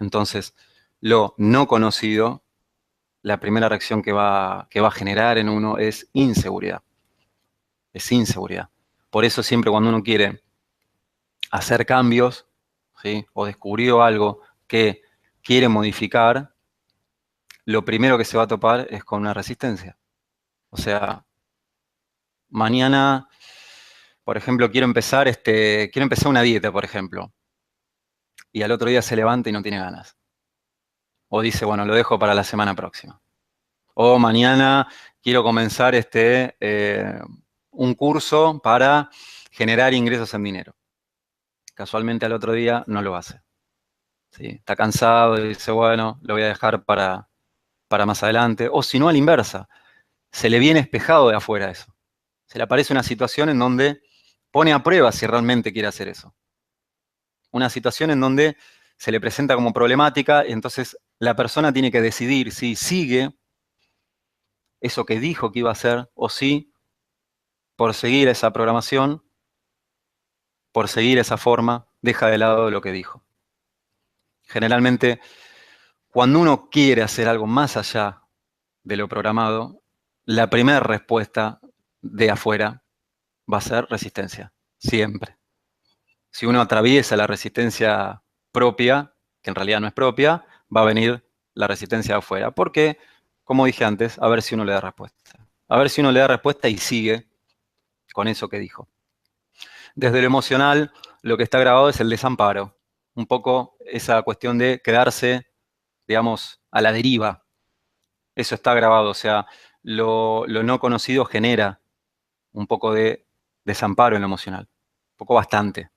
Entonces, lo no conocido, la primera reacción que va a generar en uno es inseguridad. Es inseguridad. Por eso siempre cuando uno quiere hacer cambios, ¿sí? O descubrió algo que quiere modificar, lo primero que se va a topar es con una resistencia. O sea, mañana, por ejemplo, quiero empezar una dieta, por ejemplo, y al otro día se levanta y no tiene ganas. O dice, bueno, lo dejo para la semana próxima. O mañana quiero comenzar un curso para generar ingresos en dinero. Casualmente al otro día no lo hace. ¿Sí? Está cansado y dice, bueno, lo voy a dejar para más adelante. O si no, a la inversa, se le viene espejado de afuera eso. Se le aparece una situación en donde pone a prueba si realmente quiere hacer eso. Una situación en donde se le presenta como problemática y entonces la persona tiene que decidir si sigue eso que dijo que iba a hacer o si, por seguir esa programación, por seguir esa forma, deja de lado lo que dijo. Generalmente, cuando uno quiere hacer algo más allá de lo programado, la primera respuesta de afuera va a ser resistencia, siempre. Si uno atraviesa la resistencia propia, que en realidad no es propia, va a venir la resistencia de afuera. Porque, como dije antes, a ver si uno le da respuesta. A ver si uno le da respuesta y sigue con eso que dijo. Desde lo emocional, lo que está grabado es el desamparo. Un poco esa cuestión de quedarse, digamos, a la deriva. Eso está grabado. O sea, lo no conocido genera un poco de desamparo en lo emocional. Un poco bastante.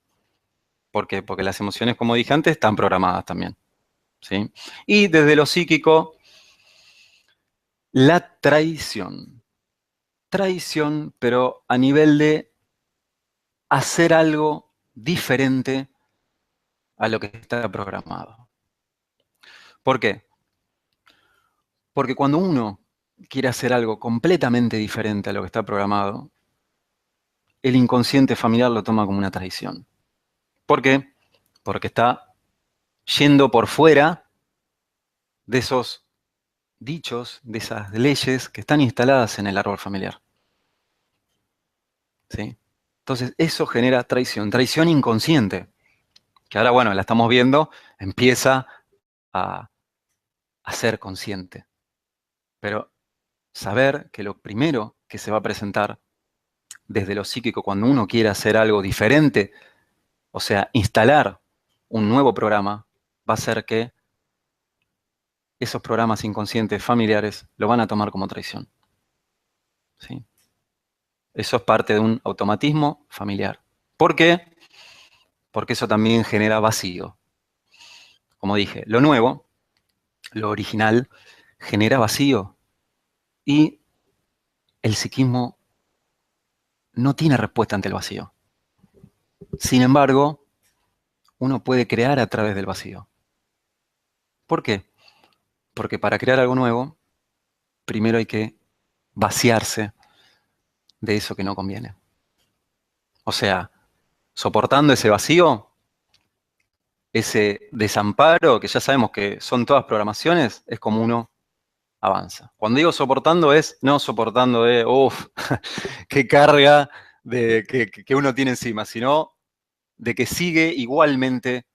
¿Por qué? Porque las emociones, como dije antes, están programadas también. ¿Sí? Y desde lo psíquico, la traición. Traición, pero a nivel de hacer algo diferente a lo que está programado. ¿Por qué? Porque cuando uno quiere hacer algo completamente diferente a lo que está programado, el inconsciente familiar lo toma como una traición. ¿Por qué? Porque está yendo por fuera de esos dichos, de esas leyes que están instaladas en el árbol familiar. ¿Sí? Entonces, eso genera traición inconsciente, que ahora, bueno, la estamos viendo, empieza a ser consciente. Pero saber que lo primero que se va a presentar desde lo psíquico cuando uno quiere hacer algo diferente, o sea, instalar un nuevo programa, va a ser que esos programas inconscientes familiares lo van a tomar como traición. ¿Sí? Eso es parte de un automatismo familiar. ¿Por qué? Porque eso también genera vacío. Como dije, lo nuevo, lo original, genera vacío. Y el psiquismo no tiene respuesta ante el vacío. Sin embargo, uno puede crear a través del vacío. ¿Por qué? Porque para crear algo nuevo, primero hay que vaciarse de eso que no conviene. O sea, soportando ese vacío, ese desamparo, que ya sabemos que son todas programaciones, es como uno avanza. Cuando digo soportando es no soportando de, uff, qué carga que uno tiene encima, sino de que sigue igualmente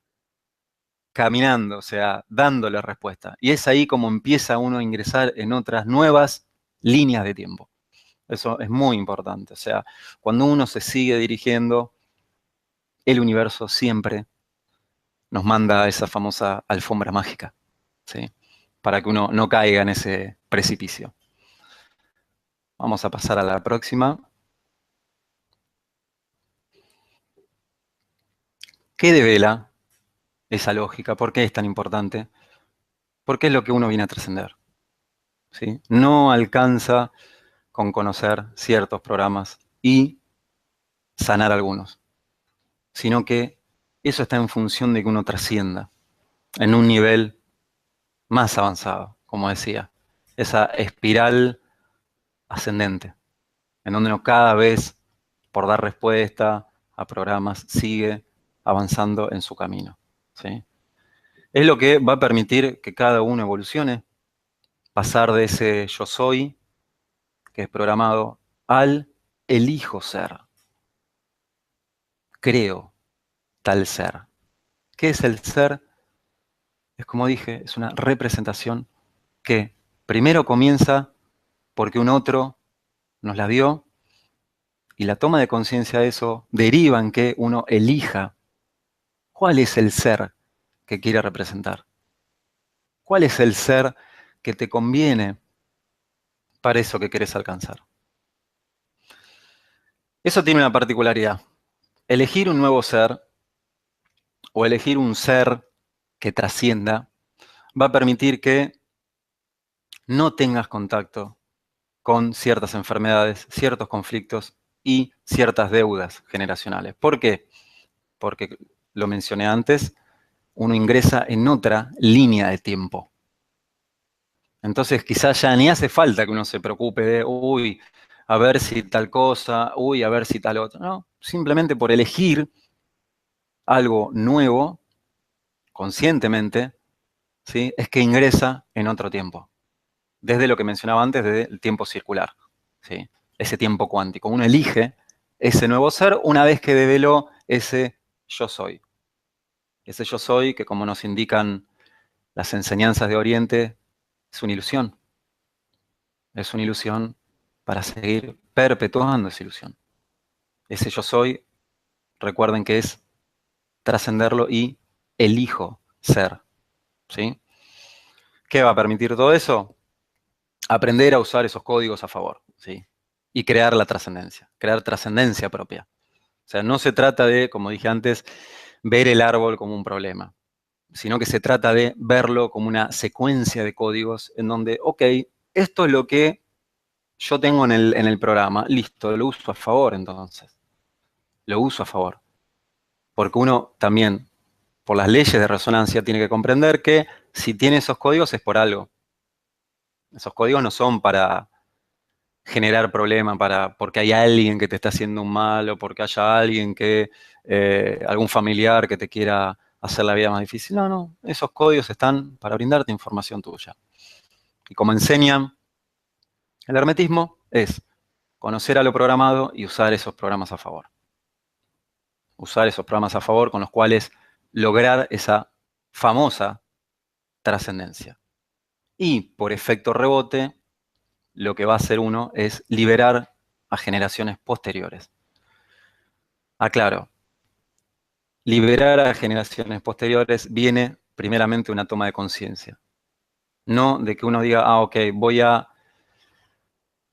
caminando, o sea, dándole respuesta. Y es ahí como empieza uno a ingresar en otras nuevas líneas de tiempo. Eso es muy importante. O sea, cuando uno se sigue dirigiendo, el universo siempre nos manda esa famosa alfombra mágica, ¿sí? Para que uno no caiga en ese precipicio. Vamos a pasar a la próxima. ¿Qué devela esa lógica? ¿Por qué es tan importante? Porque es lo que uno viene a trascender, ¿sí? No alcanza con conocer ciertos programas y sanar algunos, sino que eso está en función de que uno trascienda en un nivel más avanzado, como decía, esa espiral ascendente, en donde uno cada vez, por dar respuesta a programas, sigue avanzando en su camino, ¿sí? Es lo que va a permitir que cada uno evolucione, pasar de ese yo soy, que es programado, al elijo ser, creo tal ser. ¿Qué es el ser? Es como dije, es una representación que primero comienza porque un otro nos la dio, y la toma de conciencia de eso deriva en que uno elija cuál es el ser que quiere representar. ¿Cuál es el ser que te conviene para eso que querés alcanzar? Eso tiene una particularidad. Elegir un nuevo ser o elegir un ser que trascienda va a permitir que no tengas contacto con ciertas enfermedades, ciertos conflictos y ciertas deudas generacionales. ¿Por qué? Porque, lo mencioné antes, uno ingresa en otra línea de tiempo. Entonces quizás ya ni hace falta que uno se preocupe de, uy, a ver si tal cosa, uy, a ver si tal otra. No, simplemente por elegir algo nuevo, conscientemente, ¿sí? Es que ingresa en otro tiempo. Desde lo que mencionaba antes, desde el tiempo circular, ¿sí? Ese tiempo cuántico. Uno elige ese nuevo ser una vez que develó ese yo soy. Ese yo soy que, como nos indican las enseñanzas de Oriente, es una ilusión. Es una ilusión para seguir perpetuando esa ilusión. Ese yo soy, recuerden que es trascenderlo y elijo ser, ¿sí? ¿Qué va a permitir todo eso? Aprender a usar esos códigos a favor, ¿sí? Y crear la trascendencia, crear trascendencia propia. O sea, no se trata de, como dije antes, ver el árbol como un problema, sino que se trata de verlo como una secuencia de códigos en donde, ok, esto es lo que yo tengo en el programa, listo, lo uso a favor entonces. Lo uso a favor. Porque uno también, por las leyes de resonancia, tiene que comprender que si tiene esos códigos es por algo. Esos códigos no son para generar problemas, porque hay alguien que te está haciendo un mal o porque haya alguien que, algún familiar que te quiera hacer la vida más difícil. No, no, esos códigos están para brindarte información tuya. Y como enseña el hermetismo, es conocer a lo programado y usar esos programas a favor. Usar esos programas a favor con los cuales lograr esa famosa trascendencia. Y por efecto rebote, lo que va a hacer uno es liberar a generaciones posteriores. Aclaro, liberar a generaciones posteriores viene primeramente una toma de conciencia. No de que uno diga, ah, ok, voy a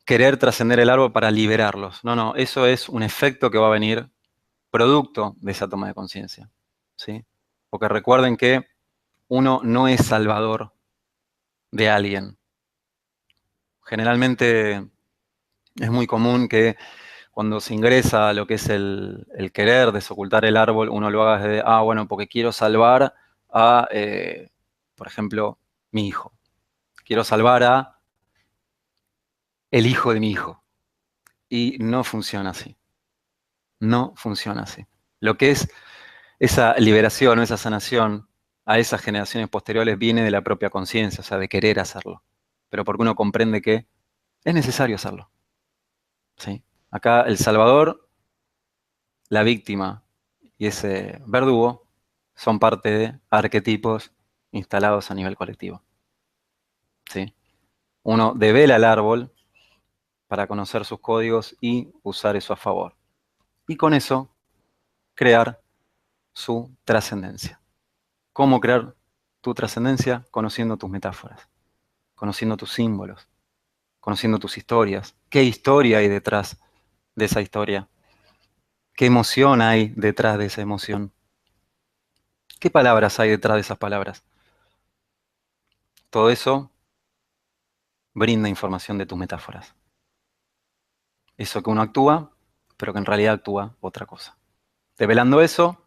querer trascender el árbol para liberarlos. No, no, eso es un efecto que va a venir producto de esa toma de conciencia, ¿sí? Porque recuerden que uno no es salvador de alguien. Generalmente es muy común que cuando se ingresa a lo que es el querer desocultar el árbol, uno lo haga desde, ah, bueno, porque quiero salvar a, por ejemplo, mi hijo. Quiero salvar a el hijo de mi hijo. Y no funciona así. No funciona así. Lo que es esa liberación o esa sanación a esas generaciones posteriores viene de la propia conciencia, o sea, de querer hacerlo. Pero porque uno comprende que es necesario hacerlo, ¿sí? Acá el salvador, la víctima y ese verdugo son parte de arquetipos instalados a nivel colectivo, ¿sí? Uno devela el árbol para conocer sus códigos y usar eso a favor. Y con eso crear su trascendencia. ¿Cómo crear tu trascendencia? Conociendo tus metáforas, conociendo tus símbolos, conociendo tus historias. ¿Qué historia hay detrás de esa historia? ¿Qué emoción hay detrás de esa emoción? ¿Qué palabras hay detrás de esas palabras? Todo eso brinda información de tus metáforas. Eso que uno actúa, pero que en realidad actúa otra cosa. Develando eso,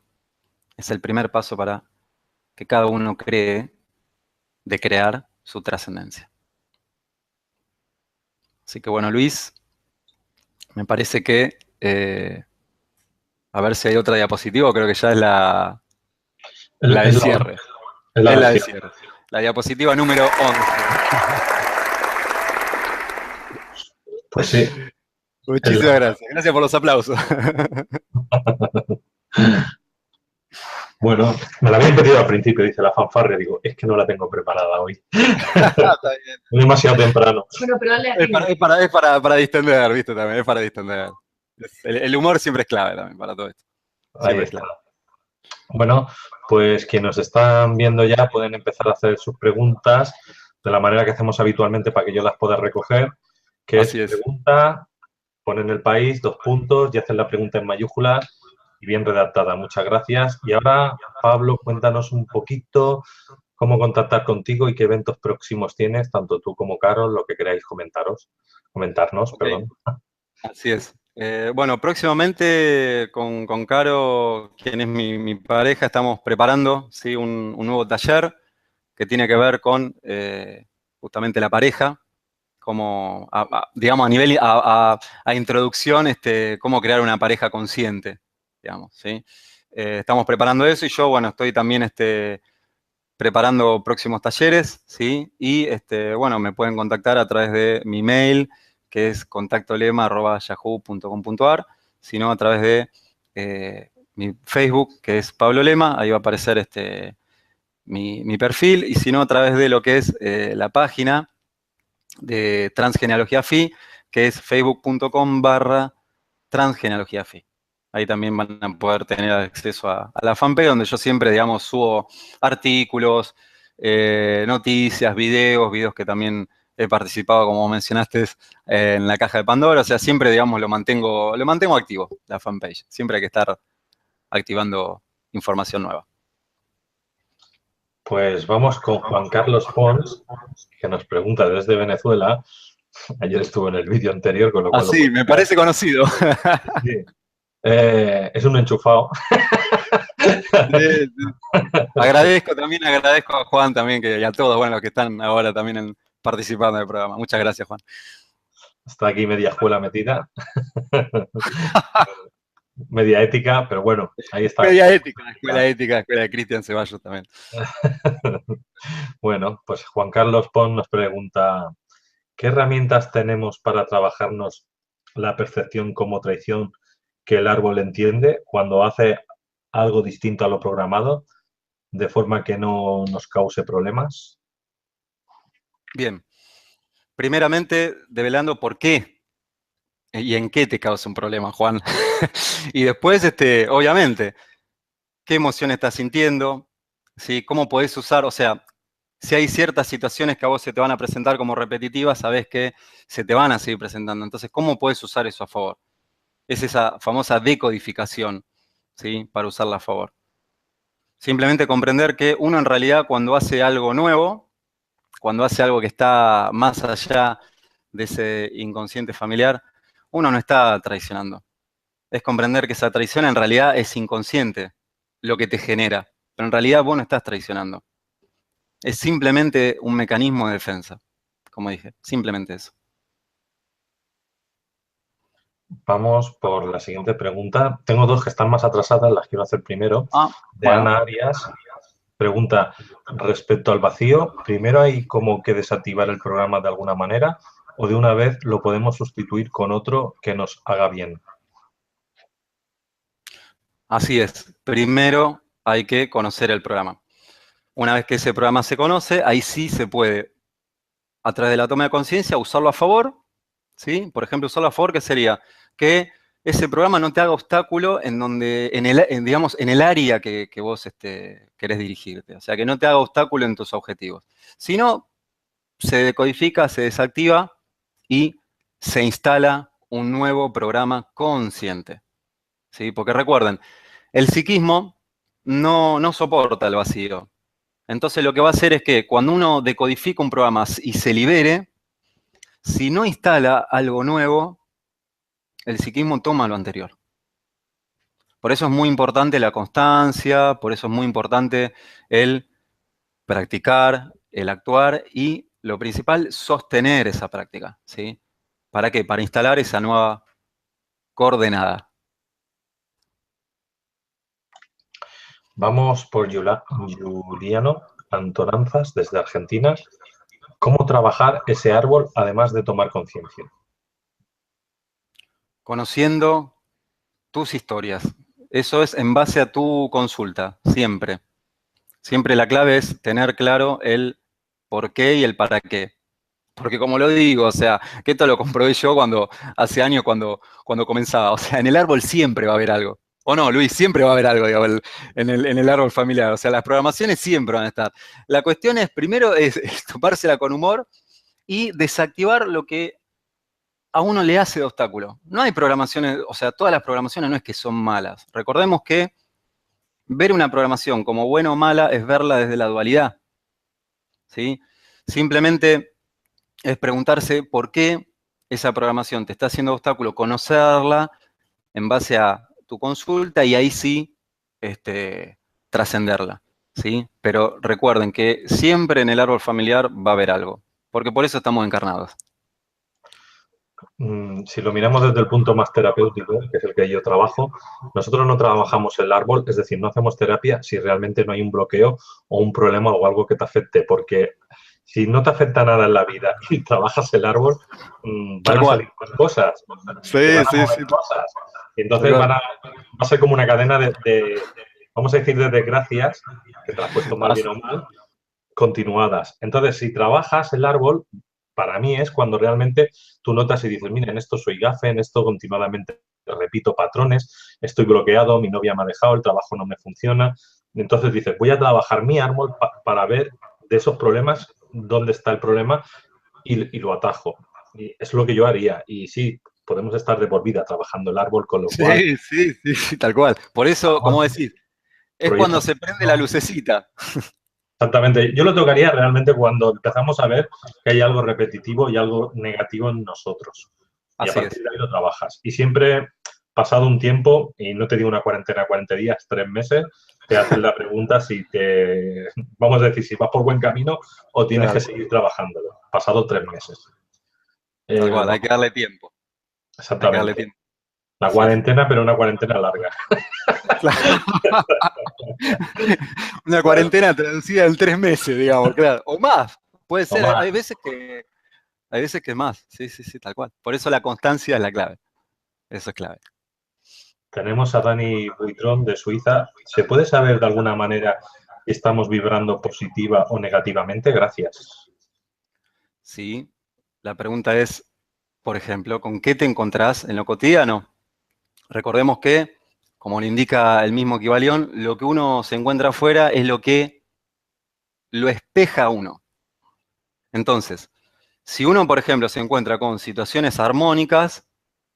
es el primer paso para que cada uno cree de crear su trascendencia. Así que bueno, Luis, me parece que, a ver si hay otra diapositiva, creo que ya es la de Es cierre. es la Es la de versión. cierre. La diapositiva número 11. Pues sí. Muchísimas gracias. Gracias por los aplausos. Bueno, me la habían pedido al principio, dice la fanfarria. Digo, es que no la tengo preparada hoy. Está bien. Es demasiado temprano. Bueno, pero dale Es para distender, ¿viste? También, es para distender. El humor siempre es clave también para todo esto. Ahí Siempre es está. clave. Bueno, pues quienes nos están viendo ya pueden empezar a hacer sus preguntas de la manera que hacemos habitualmente para que yo las pueda recoger, que Así es. pregunta, ponen el país, 2 puntos y hacen la pregunta en mayúsculas y bien redactada. Muchas gracias. Y ahora, Pablo, cuéntanos un poquito cómo contactar contigo y qué eventos próximos tienes, tanto tú como Carol, lo que queráis comentarnos, Ok. perdón. Así es. Bueno, próximamente con Caro, quien es mi pareja, estamos preparando, ¿sí? un nuevo taller que tiene que ver con justamente la pareja, como, digamos, a nivel, a introducción, cómo crear una pareja consciente, digamos, ¿sí? Estamos preparando eso y yo, bueno, estoy también preparando próximos talleres, ¿sí? Y, bueno, me pueden contactar a través de mi mail, que es contactolema@yahoo.com.ar, sino a través de mi Facebook, que es Pablo Lema, ahí va a aparecer mi perfil, y si no, a través de lo que es la página de Transgenealogía FI, que es facebook.com/transgenealogía FI. Ahí también van a poder tener acceso a la fanpage, donde yo siempre, digamos, subo artículos, noticias, videos que también he participado, como mencionaste, en la caja de Pandora. O sea, siempre, digamos, lo mantengo activo, la fanpage. Siempre hay que estar activando información nueva. Pues vamos con Juan Carlos Pons, que nos pregunta desde Venezuela. Ayer estuvo en el vídeo anterior, con lo cual... Sí, me parece conocido. Sí. Es un enchufado. Sí. Agradezco a Juan también, y a todos, bueno, los que están ahora también participando del programa. Muchas gracias, Juan. Está aquí media escuela metida. Media ética, pero bueno, ahí está. Media ética, escuela de Cristian Ceballos también. Bueno, pues Juan Carlos Pons nos pregunta, ¿qué herramientas tenemos para trabajarnos la percepción como traición que el árbol entiende cuando hace algo distinto a lo programado, de forma que no nos cause problemas? Bien. Primeramente, develando por qué y en qué te causa un problema, Juan. Y después, obviamente, qué emoción estás sintiendo, ¿sí? ¿Cómo podés usar? O sea, si hay ciertas situaciones que a vos se te van a presentar como repetitivas, sabés que se te van a seguir presentando. Entonces, ¿cómo podés usar eso a favor? Es esa famosa decodificación, ¿sí? Para usarla a favor. Simplemente comprender que uno en realidad cuando hace algo nuevo, cuando hace algo que está más allá de ese inconsciente familiar, uno no está traicionando. Es comprender que esa traición en realidad es inconsciente, lo que te genera. Pero en realidad vos no estás traicionando. Es simplemente un mecanismo de defensa, como dije, simplemente eso. Vamos por la siguiente pregunta. Tengo 2 que están más atrasadas, las quiero hacer primero. De Bueno. Ana Arias. Pregunta, respecto al vacío, ¿primero hay como que desactivar el programa de alguna manera o de una vez lo podemos sustituir con otro que nos haga bien? Así es. Primero hay que conocer el programa. Una vez que ese programa se conoce, ahí sí se puede, a través de la toma de conciencia, usarlo a favor, ¿sí? Por ejemplo, usarlo a favor, ¿qué sería? Que ese programa no te haga obstáculo digamos, en el área que vos querés dirigirte. O sea, que no te haga obstáculo en tus objetivos. Si no, se decodifica, se desactiva y se instala un nuevo programa consciente, ¿sí? Porque recuerden, el psiquismo no soporta el vacío. Entonces lo que va a hacer es que cuando uno decodifica un programa y se libere, si no instala algo nuevo, el psiquismo toma lo anterior. Por eso es muy importante la constancia, por eso es muy importante el practicar, el actuar y, lo principal, sostener esa práctica, ¿sí? ¿Para qué? Para instalar esa nueva coordenada. Vamos por Juliano Antonanzas desde Argentina. ¿Cómo trabajar ese árbol además de tomar conciencia? Conociendo tus historias. Eso es en base a tu consulta, siempre. Siempre la clave es tener claro el por qué y el para qué. Porque como lo digo, o sea, que esto lo comprobé yo hace años cuando comenzaba. O sea, en el árbol siempre va a haber algo. O no, Luis, siempre va a haber algo, digo, en el árbol familiar. O sea, las programaciones siempre van a estar. La cuestión es, primero, es topársela con humor y desactivar lo que a uno le hace de obstáculo. No hay programaciones, o sea, todas las programaciones no es que son malas. Recordemos que ver una programación como buena o mala es verla desde la dualidad, ¿sí? Simplemente es preguntarse por qué esa programación te está haciendo obstáculo, conocerla en base a tu consulta y ahí sí trascenderla, ¿sí? Pero recuerden que siempre en el árbol familiar va a haber algo, porque por eso estamos encarnados. Si lo miramos desde el punto más terapéutico, que es el que yo trabajo, nosotros no trabajamos el árbol, es decir, no hacemos terapia si realmente no hay un bloqueo o un problema o algo que te afecte, porque si no te afecta nada en la vida y trabajas el árbol, van Tal a cual. salir más cosas, se Sí, van a sí, mover sí. cosas. Y Tal entonces cual. va a ser como una cadena vamos a decir, de desgracias, que te las has puesto mal, bien o mal, continuadas. Entonces, si trabajas el árbol, para mí es cuando realmente tú notas y dices, mira, en esto soy gafe, en esto continuadamente repito patrones, estoy bloqueado, mi novia me ha dejado, el trabajo no me funciona. Entonces dices, voy a trabajar mi árbol para ver de esos problemas dónde está el problema y lo atajo. Y es lo que yo haría. Y sí, podemos estar de por vida trabajando el árbol, con lo cual Sí, sí, sí, sí, tal cual. Por eso, como decís, es cuando proyectos. se prende la lucecita. Exactamente. Yo lo tocaría realmente cuando empezamos a ver que hay algo repetitivo y algo negativo en nosotros. Y a Así partir es. de ahí lo trabajas. Y siempre, pasado un tiempo, y no te digo una cuarentena, 40 días, 3 meses, te hacen la pregunta si vamos a decir, si vas por buen camino o tienes que Claro, seguir trabajándolo. Pasado 3 meses. tal cual, hay Vamos, que darle tiempo. Hay que darle exactamente. tiempo. La Así es. cuarentena, pero una cuarentena larga. Claro. Una Claro. cuarentena traducida en 3 meses, digamos, claro. O más. Puede O ser, más. hay veces que es más. Sí, sí, sí, tal cual. Por eso la constancia es la clave. Eso es clave. Tenemos a Dani Buitrón de Suiza. ¿Se puede saber de alguna manera si estamos vibrando positiva o negativamente? Gracias. Sí. La pregunta es, por ejemplo, ¿con qué te encontrás en lo cotidiano? Recordemos que, como lo indica el mismo Kybalión, lo que uno se encuentra afuera es lo que lo espeja a uno. Entonces, si uno, por ejemplo, se encuentra con situaciones armónicas,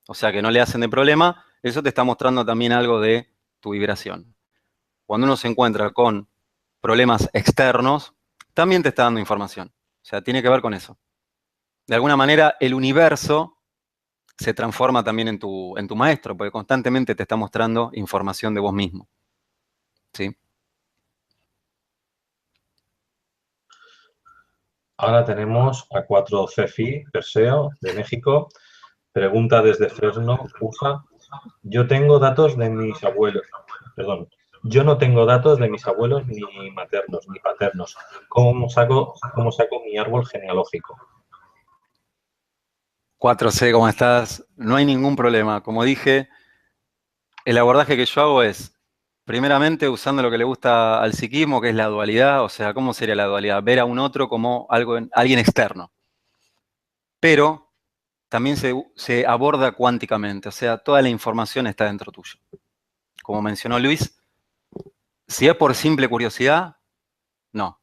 o sea, que no le hacen de problema, eso te está mostrando también algo de tu vibración. Cuando uno se encuentra con problemas externos, también te está dando información. O sea, tiene que ver con eso. De alguna manera, el universo se transforma también en tu maestro, porque constantemente te está mostrando información de vos mismo. ¿Sí? Ahora tenemos a 4 Cefi Perseo de México. Pregunta desde Fresno, USA. Yo tengo datos de mis abuelos. Perdón. Yo no tengo datos de mis abuelos ni maternos ni paternos. ¿Cómo saco mi árbol genealógico? 4C, ¿cómo estás? No hay ningún problema. Como dije, el abordaje que yo hago es, primeramente, usando lo que le gusta al psiquismo, que es la dualidad. O sea, ¿cómo sería la dualidad? Ver a un otro como alguien externo. Pero también se aborda cuánticamente. O sea, toda la información está dentro tuyo. Como mencionó Luis, si es por simple curiosidad, no.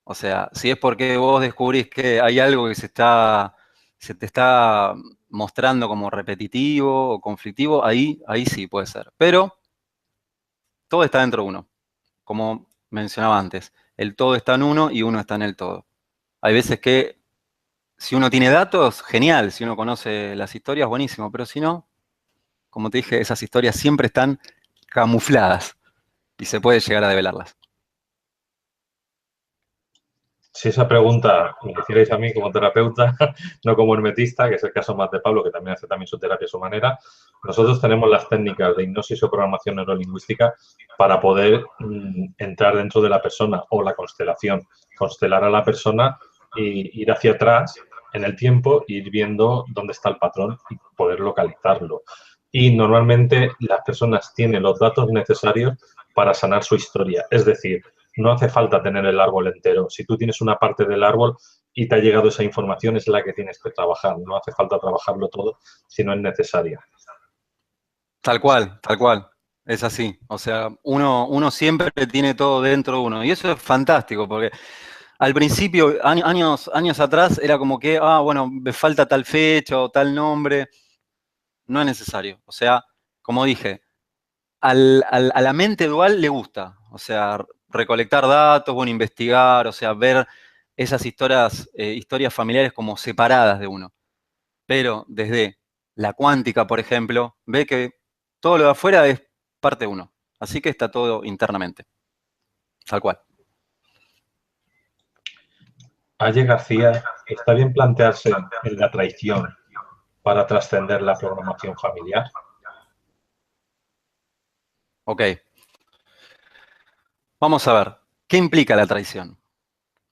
O sea, si es porque vos descubrís que hay algo que se te está mostrando como repetitivo o conflictivo, ahí sí puede ser. Pero todo está dentro de uno, como mencionaba antes. El todo está en uno y uno está en el todo. Hay veces que si uno tiene datos, genial. Si uno conoce las historias, buenísimo. Pero si no, como te dije, esas historias siempre están camufladas y se puede llegar a develarlas. Si esa pregunta me la hicierais a mí como terapeuta, no como hermetista, que es el caso más de Pablo, que también hace también su terapia a su manera, nosotros tenemos las técnicas de hipnosis o programación neurolingüística para poder entrar dentro de la persona o la constelación, constelar a la persona e ir hacia atrás en el tiempo, ir viendo dónde está el patrón y poder localizarlo. y normalmente las personas tienen los datos necesarios para sanar su historia. Es decir, no hace falta tener el árbol entero. Si tú tienes una parte del árbol y te ha llegado esa información, es la que tienes que trabajar. No hace falta trabajarlo todo si no es necesario. Tal cual, tal cual. Es así. O sea, uno siempre tiene todo dentro de uno. Y eso es fantástico, porque al principio, años atrás, era como que, bueno, me falta tal fecha o tal nombre. No es necesario. O sea, como dije, a la mente dual le gusta. O sea, recolectar datos, bueno, investigar, o sea, ver esas historias familiares como separadas de uno. Pero desde la cuántica, por ejemplo, ve que todo lo de afuera es parte de uno. Así que está todo internamente. Tal cual. Aye García, está bien plantearse en la traición para trascender la programación familiar. Ok. Vamos a ver. ¿Qué implica la traición?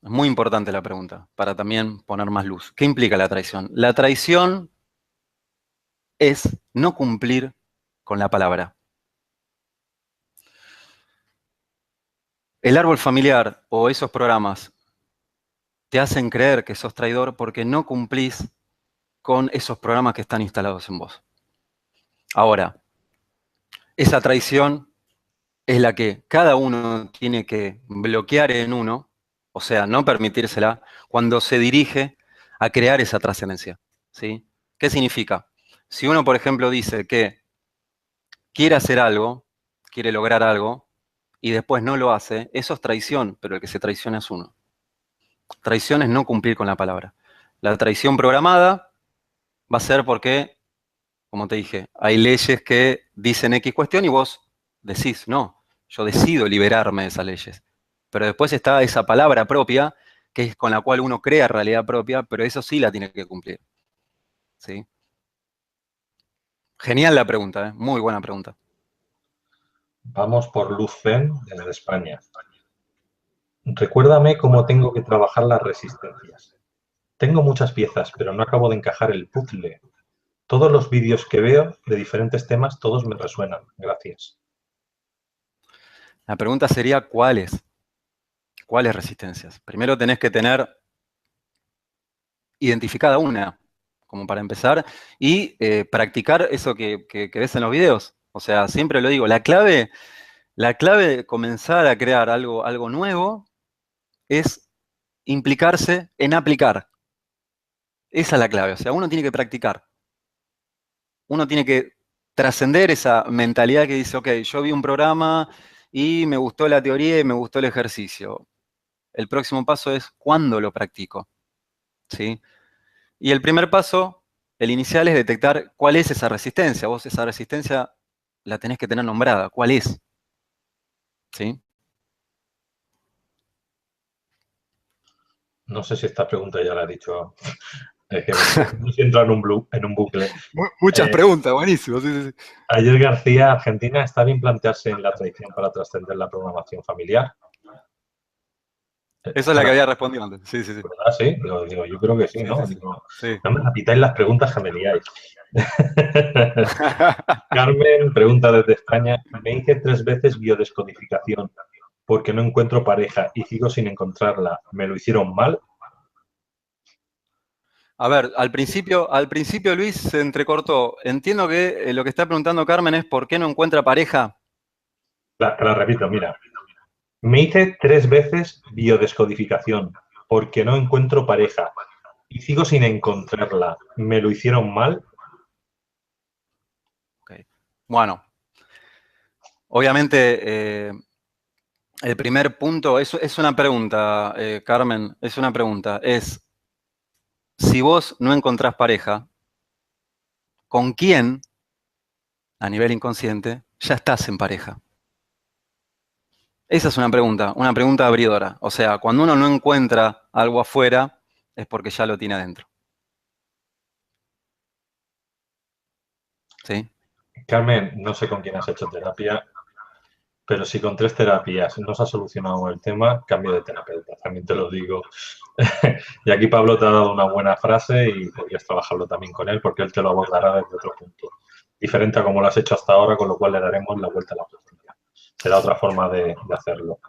Es muy importante la pregunta, para también poner más luz. ¿Qué implica la traición? La traición es no cumplir con la palabra. El árbol familiar o esos programas te hacen creer que sos traidor porque no cumplís con esos programas que están instalados en vos. Ahora, esa traición es la que cada uno tiene que bloquear en uno, o sea, no permitírsela, cuando se dirige a crear esa trascendencia. ¿Sí? ¿Qué significa? Si uno, por ejemplo, dice que quiere hacer algo, quiere lograr algo, y después no lo hace, eso es traición, pero el que se traiciona es uno. Traición es no cumplir con la palabra. La traición programada va a ser porque, como te dije, hay leyes que dicen X cuestión y vos decís, no, yo decido liberarme de esas leyes. Pero después está esa palabra propia, que es con la cual uno crea realidad propia, pero eso sí la tiene que cumplir. ¿Sí? Genial la pregunta, ¿eh? Muy buena pregunta. Vamos por Luz Zen desde España. Recuérdame cómo tengo que trabajar las resistencias. Tengo muchas piezas, pero no acabo de encajar el puzzle. Todos los vídeos que veo de diferentes temas, todos me resuenan. Gracias. La pregunta sería, ¿cuáles? ¿Cuáles resistencias? Primero tenés que tener identificada una, como para empezar, y practicar eso que ves en los videos. O sea, siempre lo digo, la clave de comenzar a crear algo nuevo es implicarse en aplicar. Esa es la clave. O sea, uno tiene que practicar. Uno tiene que trascender esa mentalidad que dice, ok, yo vi un programa y me gustó la teoría y me gustó el ejercicio. El próximo paso es cuándo lo practico. ¿Sí? Y el primer paso, el inicial, es detectar cuál es esa resistencia. Vos esa resistencia la tenés que tener nombrada. ¿Cuál es? ¿Sí? No sé si esta pregunta ya la he dicho. Es que no sé entrar en un bucle. Muchas Eh, preguntas, buenísimo. Sí, sí, sí. Ayer García, Argentina, ¿está bien plantearse en la traición para trascender la programación familiar? Esa es la que había respondido antes. Sí, sí, sí. ¿Verdad? Sí, digo, yo creo que sí, Sí, sí, ¿no? sí. Digo, Sí. no me repitáis las preguntas que me liáis. Carmen pregunta desde España, me hice 3 veces biodescodificación porque no encuentro pareja y sigo sin encontrarla. ¿Me lo hicieron mal? A ver, al principio Luis se entrecortó. Entiendo que lo que está preguntando Carmen es por qué no encuentra pareja. Te la repito, mira. Me hice 3 veces biodescodificación porque no encuentro pareja y sigo sin encontrarla. ¿Me lo hicieron mal? Ok. Bueno, obviamente el primer punto es una pregunta, Carmen, es una pregunta. Es, si vos no encontrás pareja, ¿con quién, a nivel inconsciente, ya estás en pareja? Esa es una pregunta abridora. O sea, cuando uno no encuentra algo afuera, es porque ya lo tiene adentro. ¿Sí? Carmen, no sé con quién has hecho terapia, pero si con 3 terapias no se ha solucionado el tema, cambio de terapeuta, también te lo digo. Y aquí Pablo te ha dado una buena frase y podrías trabajarlo también con él porque él te lo abordará desde otro punto. diferente a como lo has hecho hasta ahora, con lo cual le daremos la vuelta a la tortilla. Será otra forma de hacerlo.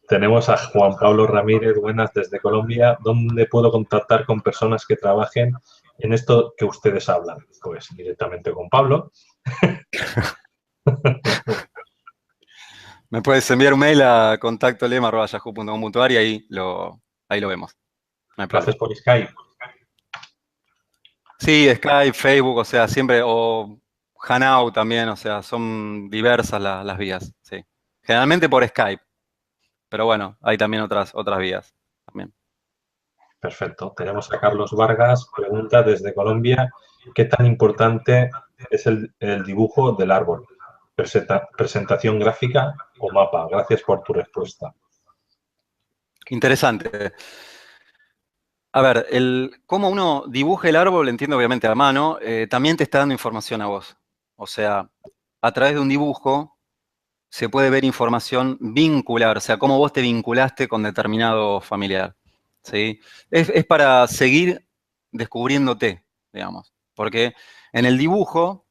Tenemos a Juan Pablo Ramírez, buenas desde Colombia. ¿Dónde puedo contactar con personas que trabajen en esto que ustedes hablan? Pues directamente con Pablo. Me puedes enviar un mail a contactolema@yahoo.com.ar y ahí lo vemos. No hay ¿Lo haces problema. por Skype? Sí, Skype, Facebook, o sea, siempre, o Hangout también, o sea, son diversas las vías, sí. Generalmente por Skype, pero bueno, hay también otras vías también. Perfecto. Tenemos a Carlos Vargas, pregunta desde Colombia, ¿qué tan importante es el dibujo del árbol? ¿Presentación gráfica o mapa? Gracias por tu respuesta. Interesante. A ver, cómo uno dibuja el árbol, entiendo obviamente a mano, también te está dando información a vos. O sea, a través de un dibujo se puede ver información vincular, o sea, cómo vos te vinculaste con determinado familiar. ¿Sí? Es para seguir descubriéndote, digamos. Porque en el dibujo,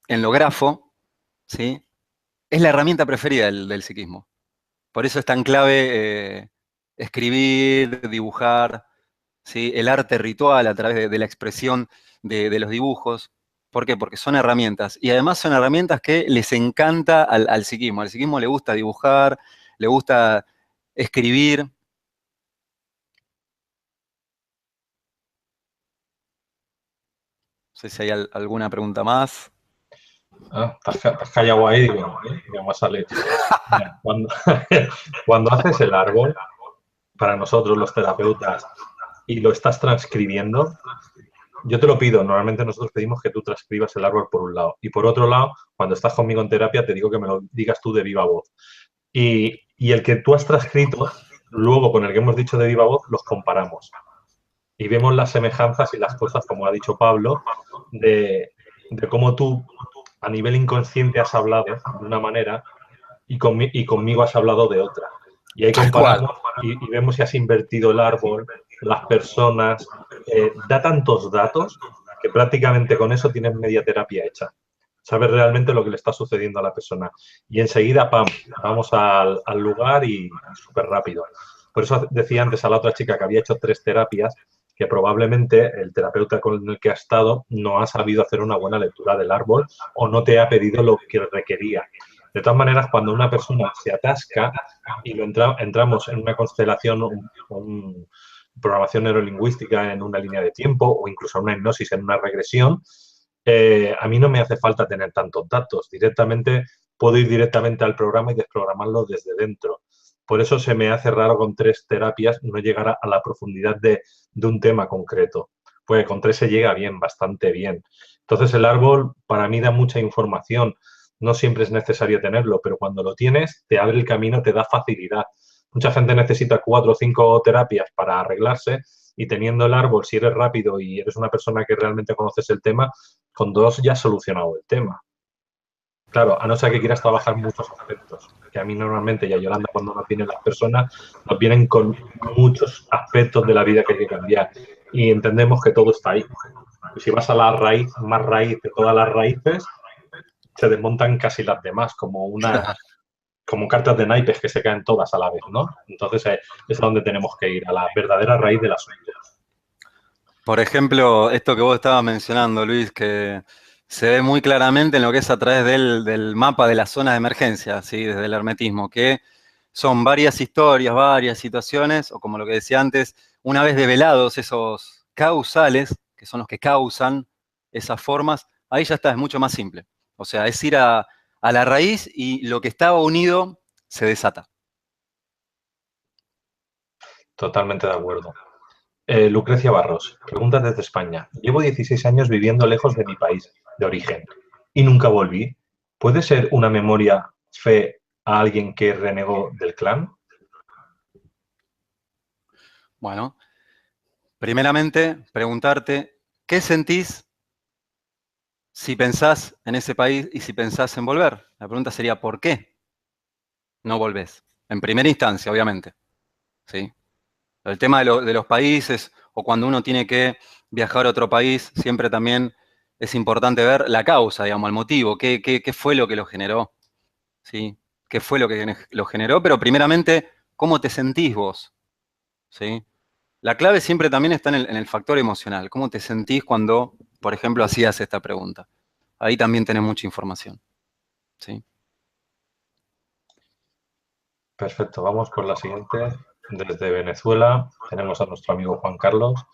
en lo grafo, ¿sí? Es la herramienta preferida del psiquismo. Por eso es tan clave escribir, dibujar, ¿sí? El arte ritual a través de la expresión de los dibujos. ¿Por qué? Porque son herramientas. Y además son herramientas que les encanta al psiquismo. Al psiquismo le gusta dibujar, le gusta escribir. No sé si hay alguna pregunta más. Ah, te has callado ahí, digo, vamos a salir. Mira, cuando haces el árbol, para nosotros los terapeutas, y lo estás transcribiendo, yo te lo pido, normalmente nosotros pedimos que tú transcribas el árbol por un lado. Y por otro lado, cuando estás conmigo en terapia, te digo que me lo digas tú de viva voz. Y el que tú has transcrito, luego con el que hemos dicho de viva voz, los comparamos. Y vemos las semejanzas y las cosas, como ha dicho Pablo, de cómo tú a nivel inconsciente has hablado de una manera y conmigo has hablado de otra. Y ahí Tal cual. comparamos y vemos si has invertido el árbol, las personas. Da tantos datos que prácticamente con eso tienes media terapia hecha. Sabes realmente lo que le está sucediendo a la persona. Y enseguida, pam, vamos al lugar y súper rápido. Por eso decía antes a la otra chica que había hecho 3 terapias, que probablemente el terapeuta con el que ha estado no ha sabido hacer una buena lectura del árbol o no te ha pedido lo que requería. De todas maneras, cuando una persona se atasca y entramos en una constelación, programación neurolingüística en una línea de tiempo o incluso una hipnosis en una regresión, a mí no me hace falta tener tantos datos. Directamente puedo ir directamente al programa y desprogramarlo desde dentro. Por eso se me hace raro con 3 terapias no llegar a la profundidad de un tema concreto. Pues con 3 se llega bien, bastante bien. Entonces el árbol para mí da mucha información. No siempre es necesario tenerlo, pero cuando lo tienes te abre el camino, te da facilidad. Mucha gente necesita 4 o 5 terapias para arreglarse y teniendo el árbol, si eres rápido y eres una persona que realmente conoces el tema, con 2 ya has solucionado el tema. Claro, a no ser que quieras trabajar muchos aspectos, que a mí normalmente y a Yolanda cuando nos vienen las personas, nos vienen con muchos aspectos de la vida que hay que cambiar y entendemos que todo está ahí. Y si vas a la raíz, más raíz de todas las raíces, se desmontan casi las demás, como cartas de naipes que se caen todas a la vez, ¿no? Entonces es a donde tenemos que ir, a la verdadera raíz del asunto. Por ejemplo, esto que vos estabas mencionando, Luis, que se ve muy claramente en lo que es a través del mapa de las zonas de emergencia, ¿sí? Desde el hermetismo, que son varias historias, varias situaciones, o como lo que decía antes, una vez develados esos causales, que son los que causan esas formas, ahí ya está, es mucho más simple. O sea, es ir a la raíz y lo que estaba unido se desata. Totalmente de acuerdo. Lucrecia Barros, pregunta desde España. Llevo 16 años viviendo lejos de mi país de origen y nunca volví. ¿Puede ser una memoria fe a alguien que renegó del clan? Bueno, primeramente, preguntarte, ¿qué sentís si pensás en ese país y si pensás en volver? La pregunta sería, ¿por qué no volvés? En primera instancia, obviamente, ¿sí? El tema de los países o cuando uno tiene que viajar a otro país, siempre también es importante ver la causa, digamos, el motivo, qué fue lo que lo generó, ¿sí? ¿Qué fue lo que lo generó? Pero primeramente, ¿cómo te sentís vos? ¿Sí? La clave siempre también está en el factor emocional. ¿Cómo te sentís cuando, por ejemplo, hacías esta pregunta? Ahí también tenés mucha información, ¿sí? Perfecto, vamos con la siguiente. Desde Venezuela tenemos a nuestro amigo Juan Carlos.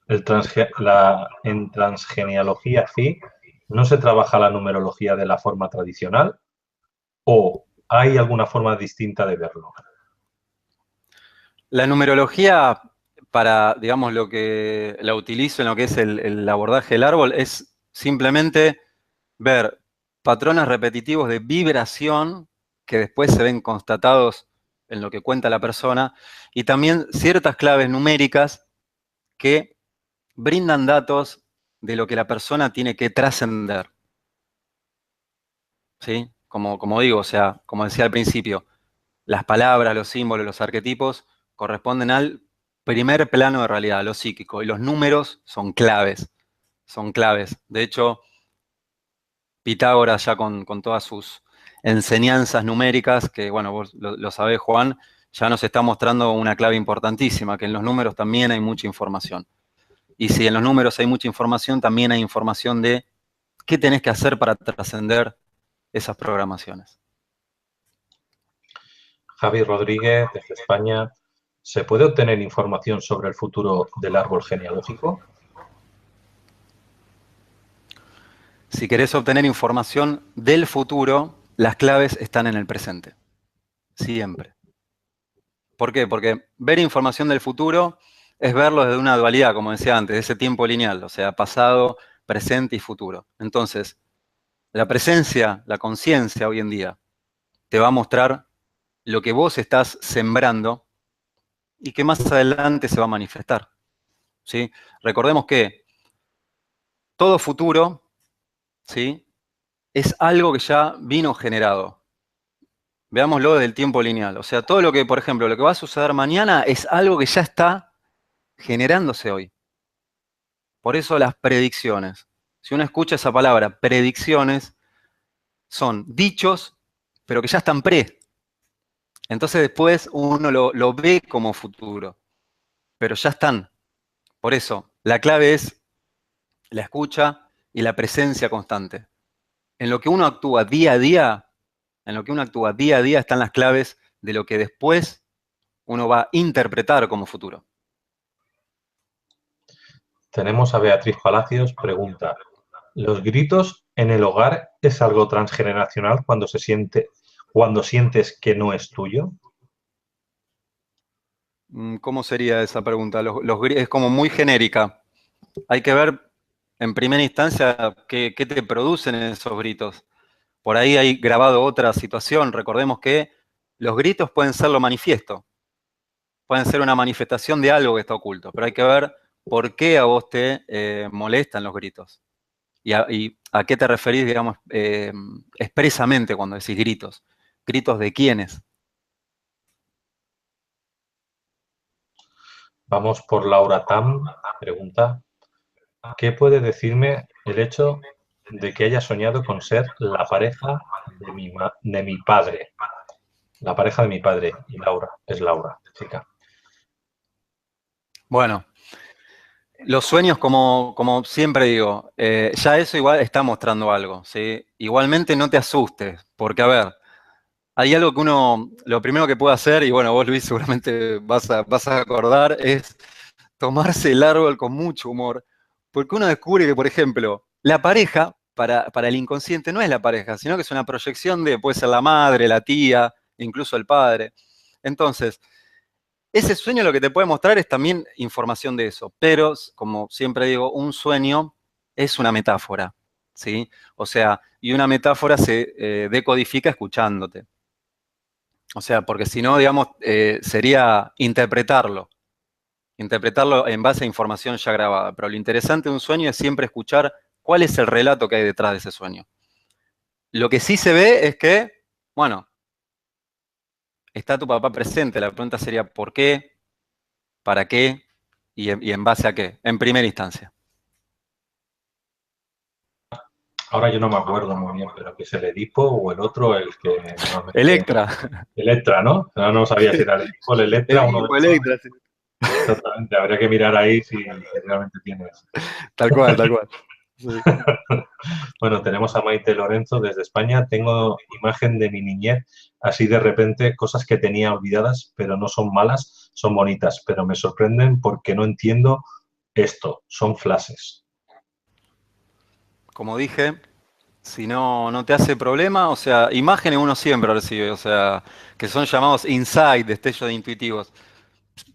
En transgenealogía FI, ¿no se trabaja la numerología de la forma tradicional o hay alguna forma distinta de verlo? La numerología, para, digamos, lo que la utilizo en lo que es el abordaje del árbol, es simplemente ver patrones repetitivos de vibración que después se ven constatados en lo que cuenta la persona y también ciertas claves numéricas que brindan datos de lo que la persona tiene que trascender, ¿sí? Como digo, o sea, como decía al principio, las palabras, los símbolos, los arquetipos corresponden al primer plano de realidad, lo psíquico, y los números son claves, son claves. De hecho, Pitágoras ya con todas sus enseñanzas numéricas, que bueno, vos lo sabés, Juan, ya nos está mostrando una clave importantísima, que en los números también hay mucha información. Y si en los números hay mucha información, también hay información de qué tenés que hacer para trascender esas programaciones. Javi Rodríguez, desde España, ¿se puede obtener información sobre el futuro del árbol genealógico? Si querés obtener información del futuro, las claves están en el presente. Siempre. ¿Por qué? Porque ver información del futuro es verlo desde una dualidad, como decía antes, de ese tiempo lineal, o sea, pasado, presente y futuro. Entonces, la presencia, la conciencia hoy en día, te va a mostrar lo que vos estás sembrando y que más adelante se va a manifestar. ¿Sí? Recordemos que todo futuro, ¿sí?, es algo que ya vino generado. Veámoslo desde el tiempo lineal. O sea, todo lo que, por ejemplo, lo que va a suceder mañana es algo que ya está generándose hoy. Por eso las predicciones. Si uno escucha esa palabra, predicciones, son dichos, pero que ya están pre. Entonces después uno lo ve como futuro, pero ya están. Por eso, la clave es la escucha y la presencia constante. En lo que uno actúa día a día, en lo que uno actúa día a día están las claves de lo que después uno va a interpretar como futuro. Tenemos a Beatriz Palacios, pregunta, ¿los gritos en el hogar es algo transgeneracional cuando sientes que no es tuyo? ¿Cómo sería esa pregunta? Es como muy genérica. Hay que ver en primera instancia qué te producen esos gritos. Por ahí hay grabado otra situación. Recordemos que los gritos pueden ser lo manifiesto, pueden ser una manifestación de algo que está oculto, pero hay que ver por qué a vos te molestan los gritos. Y a qué te referís, digamos, expresamente cuando decís gritos. ¿Gritos de quiénes? Vamos por Laura Tam, pregunta, ¿qué puede decirme el hecho de que haya soñado con ser la pareja de mi padre? La pareja de mi padre y Laura, es Laura, chica. Bueno, los sueños, como siempre digo, ya eso igual está mostrando algo, ¿sí? Igualmente no te asustes, porque a ver, hay algo que uno, lo primero que puede hacer, y bueno, vos Luis seguramente vas a acordar, es tomarse el árbol con mucho humor, porque uno descubre que, por ejemplo, la pareja, para el inconsciente, no es la pareja, sino que es una proyección de, puede ser la madre, la tía, incluso el padre. Entonces, ese sueño lo que te puede mostrar es también información de eso, pero, como siempre digo, un sueño es una metáfora, ¿sí? O sea, y una metáfora se decodifica escuchándote. O sea, porque si no, digamos, sería interpretarlo en base a información ya grabada. Pero lo interesante de un sueño es siempre escuchar cuál es el relato que hay detrás de ese sueño. Lo que sí se ve es que, bueno, está tu papá presente. La pregunta sería ¿por qué? ¿Para qué? Y en base a qué, en primera instancia. Ahora yo no me acuerdo muy bien, pero que es el Edipo o el otro, el que normalmente... Electra. Electra, ¿no? No sabía si era el Edipo o el Electra, uno de Edipo, los dos. Electra, sí. Exactamente, habría que mirar ahí si realmente tienes. Tal cual, tal cual. Sí. Bueno, tenemos a Maite Lorenzo desde España. Tengo imagen de mi niñez, así de repente, cosas que tenía olvidadas, pero no son malas, son bonitas, pero me sorprenden porque no entiendo esto, son flashes. Como dije, si no te hace problema, o sea, imágenes uno siempre recibe, o sea, que son llamados insight, destellos de intuitivos.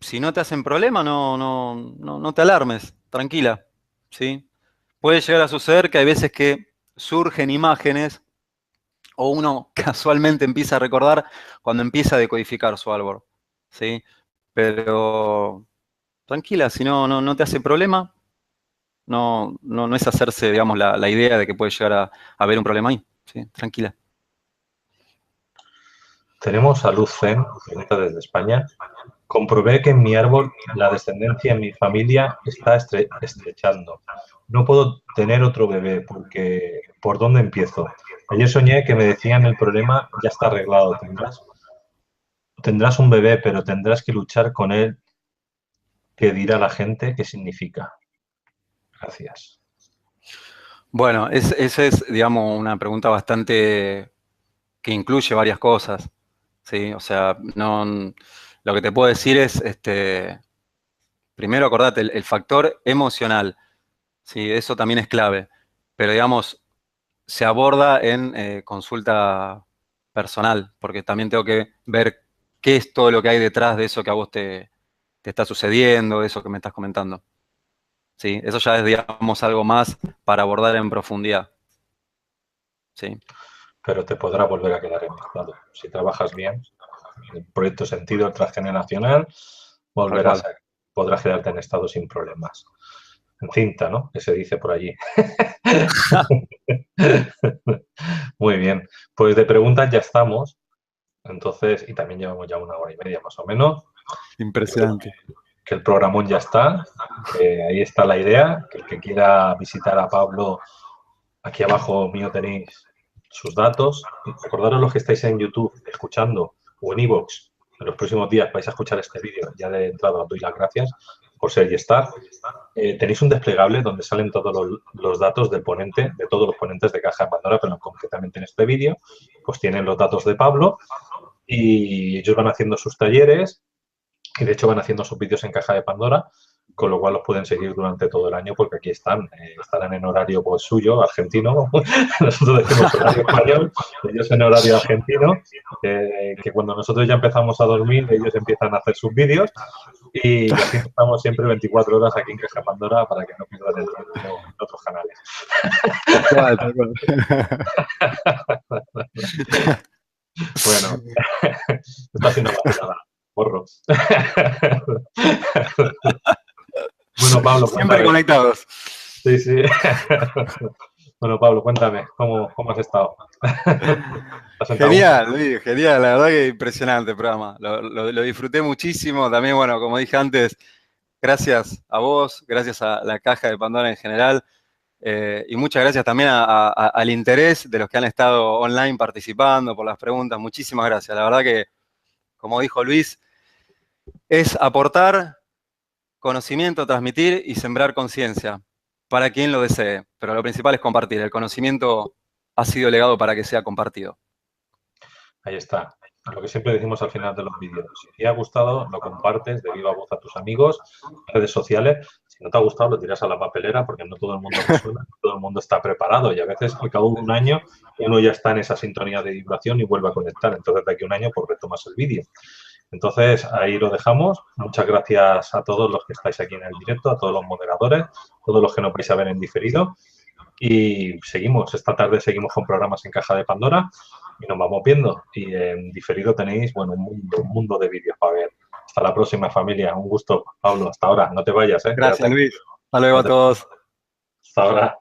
Si no te hacen problema, no te alarmes, tranquila, ¿sí? Puede llegar a suceder que hay veces que surgen imágenes o uno casualmente empieza a recordar cuando empieza a decodificar su árbol, ¿sí? Pero tranquila, si no te hace problema, no es hacerse, digamos, la idea de que puede llegar a haber un problema ahí, ¿sí? Tranquila. Tenemos a Luz Zen, pregunta desde España. Comprobé que en mi árbol la descendencia en mi familia está estrechando. No puedo tener otro bebé porque ¿por dónde empiezo? Ayer soñé que me decían el problema ya está arreglado. Tendrás un bebé, pero tendrás que luchar con él. ¿Qué dirá la gente? ¿Qué significa? Gracias. Bueno, esa es, digamos, una pregunta bastante que incluye varias cosas, ¿sí? O sea, lo que te puedo decir es, primero acordate, el factor emocional, ¿sí? Eso también es clave, pero digamos, se aborda en consulta personal, porque también tengo que ver qué es todo lo que hay detrás de eso que a vos te está sucediendo, de eso que me estás comentando, ¿sí? Eso ya es, digamos, algo más para abordar en profundidad, ¿sí? Pero te podrá volver a quedar en mi estado. Si trabajas bien, el proyecto sentido transgeneracional, Tal cual. podrás quedarte en estado sin problemas. En cinta, ¿no? Que se dice por allí. Muy bien. Pues de preguntas ya estamos. Entonces, y también llevamos ya 1 hora y media más o menos. Yo creo Impresionante. que el programón ya está, que ahí está la idea, que el que quiera visitar a Pablo, aquí abajo mío tenéis sus datos. Recordaros los que estáis en YouTube escuchando o en iVoox, en los próximos días vais a escuchar este vídeo. Ya de entrada os doy las gracias por ser y estar. Tenéis un desplegable donde salen todos los datos del ponente, de todos los ponentes de Caja de Pandora, pero concretamente en este vídeo, pues tienen los datos de Pablo y ellos van haciendo sus talleres y de hecho van haciendo sus vídeos en Caja de Pandora, con lo cual los pueden seguir durante todo el año porque aquí están, estarán en horario pues, suyo, argentino, nosotros decimos horario español, ellos en horario argentino, que cuando nosotros ya empezamos a dormir, ellos empiezan a hacer sus vídeos y así estamos siempre 24 horas aquí en Caja de Pandora para que no pierdan el tiempo en otros canales. Tal cual. Bueno, está haciendo la tirada, porro. Bueno, Pablo, Siempre cuéntame. conectados. Sí, sí. Bueno, Pablo, cuéntame, ¿cómo has estado? ¿Has sentado gusto? Genial, Luis, genial, la verdad que impresionante el programa. Lo disfruté muchísimo. También, bueno, como dije antes, gracias a vos, gracias a la Caja de Pandora en general, y muchas gracias también al interés de los que han estado online participando por las preguntas. Muchísimas gracias. La verdad que, como dijo Luis, es aportar conocimiento, transmitir y sembrar conciencia para quien lo desee. Pero lo principal es compartir. El conocimiento ha sido legado para que sea compartido. Ahí está. Lo que siempre decimos al final de los vídeos. Si te ha gustado, lo compartes de viva voz a tus amigos, redes sociales. Si no te ha gustado, lo tiras a la papelera porque no todo el mundo resuena, no todo el mundo está preparado y a veces al cabo de un año uno ya está en esa sintonía de vibración y vuelve a conectar. Entonces, de aquí a un año, pues retomas el vídeo. Entonces, ahí lo dejamos. Muchas gracias a todos los que estáis aquí en el directo, a todos los moderadores, todos los que nos vais a ver en diferido. Y seguimos, esta tarde seguimos con programas en Caja de Pandora y nos vamos viendo. Y en diferido tenéis, bueno, un mundo de vídeos para ver. Hasta la próxima, familia. Un gusto, Pablo. Hasta ahora. No te vayas, ¿eh? Gracias, Quédate aquí. Luis. Hasta luego No a te- todos. Hasta ahora.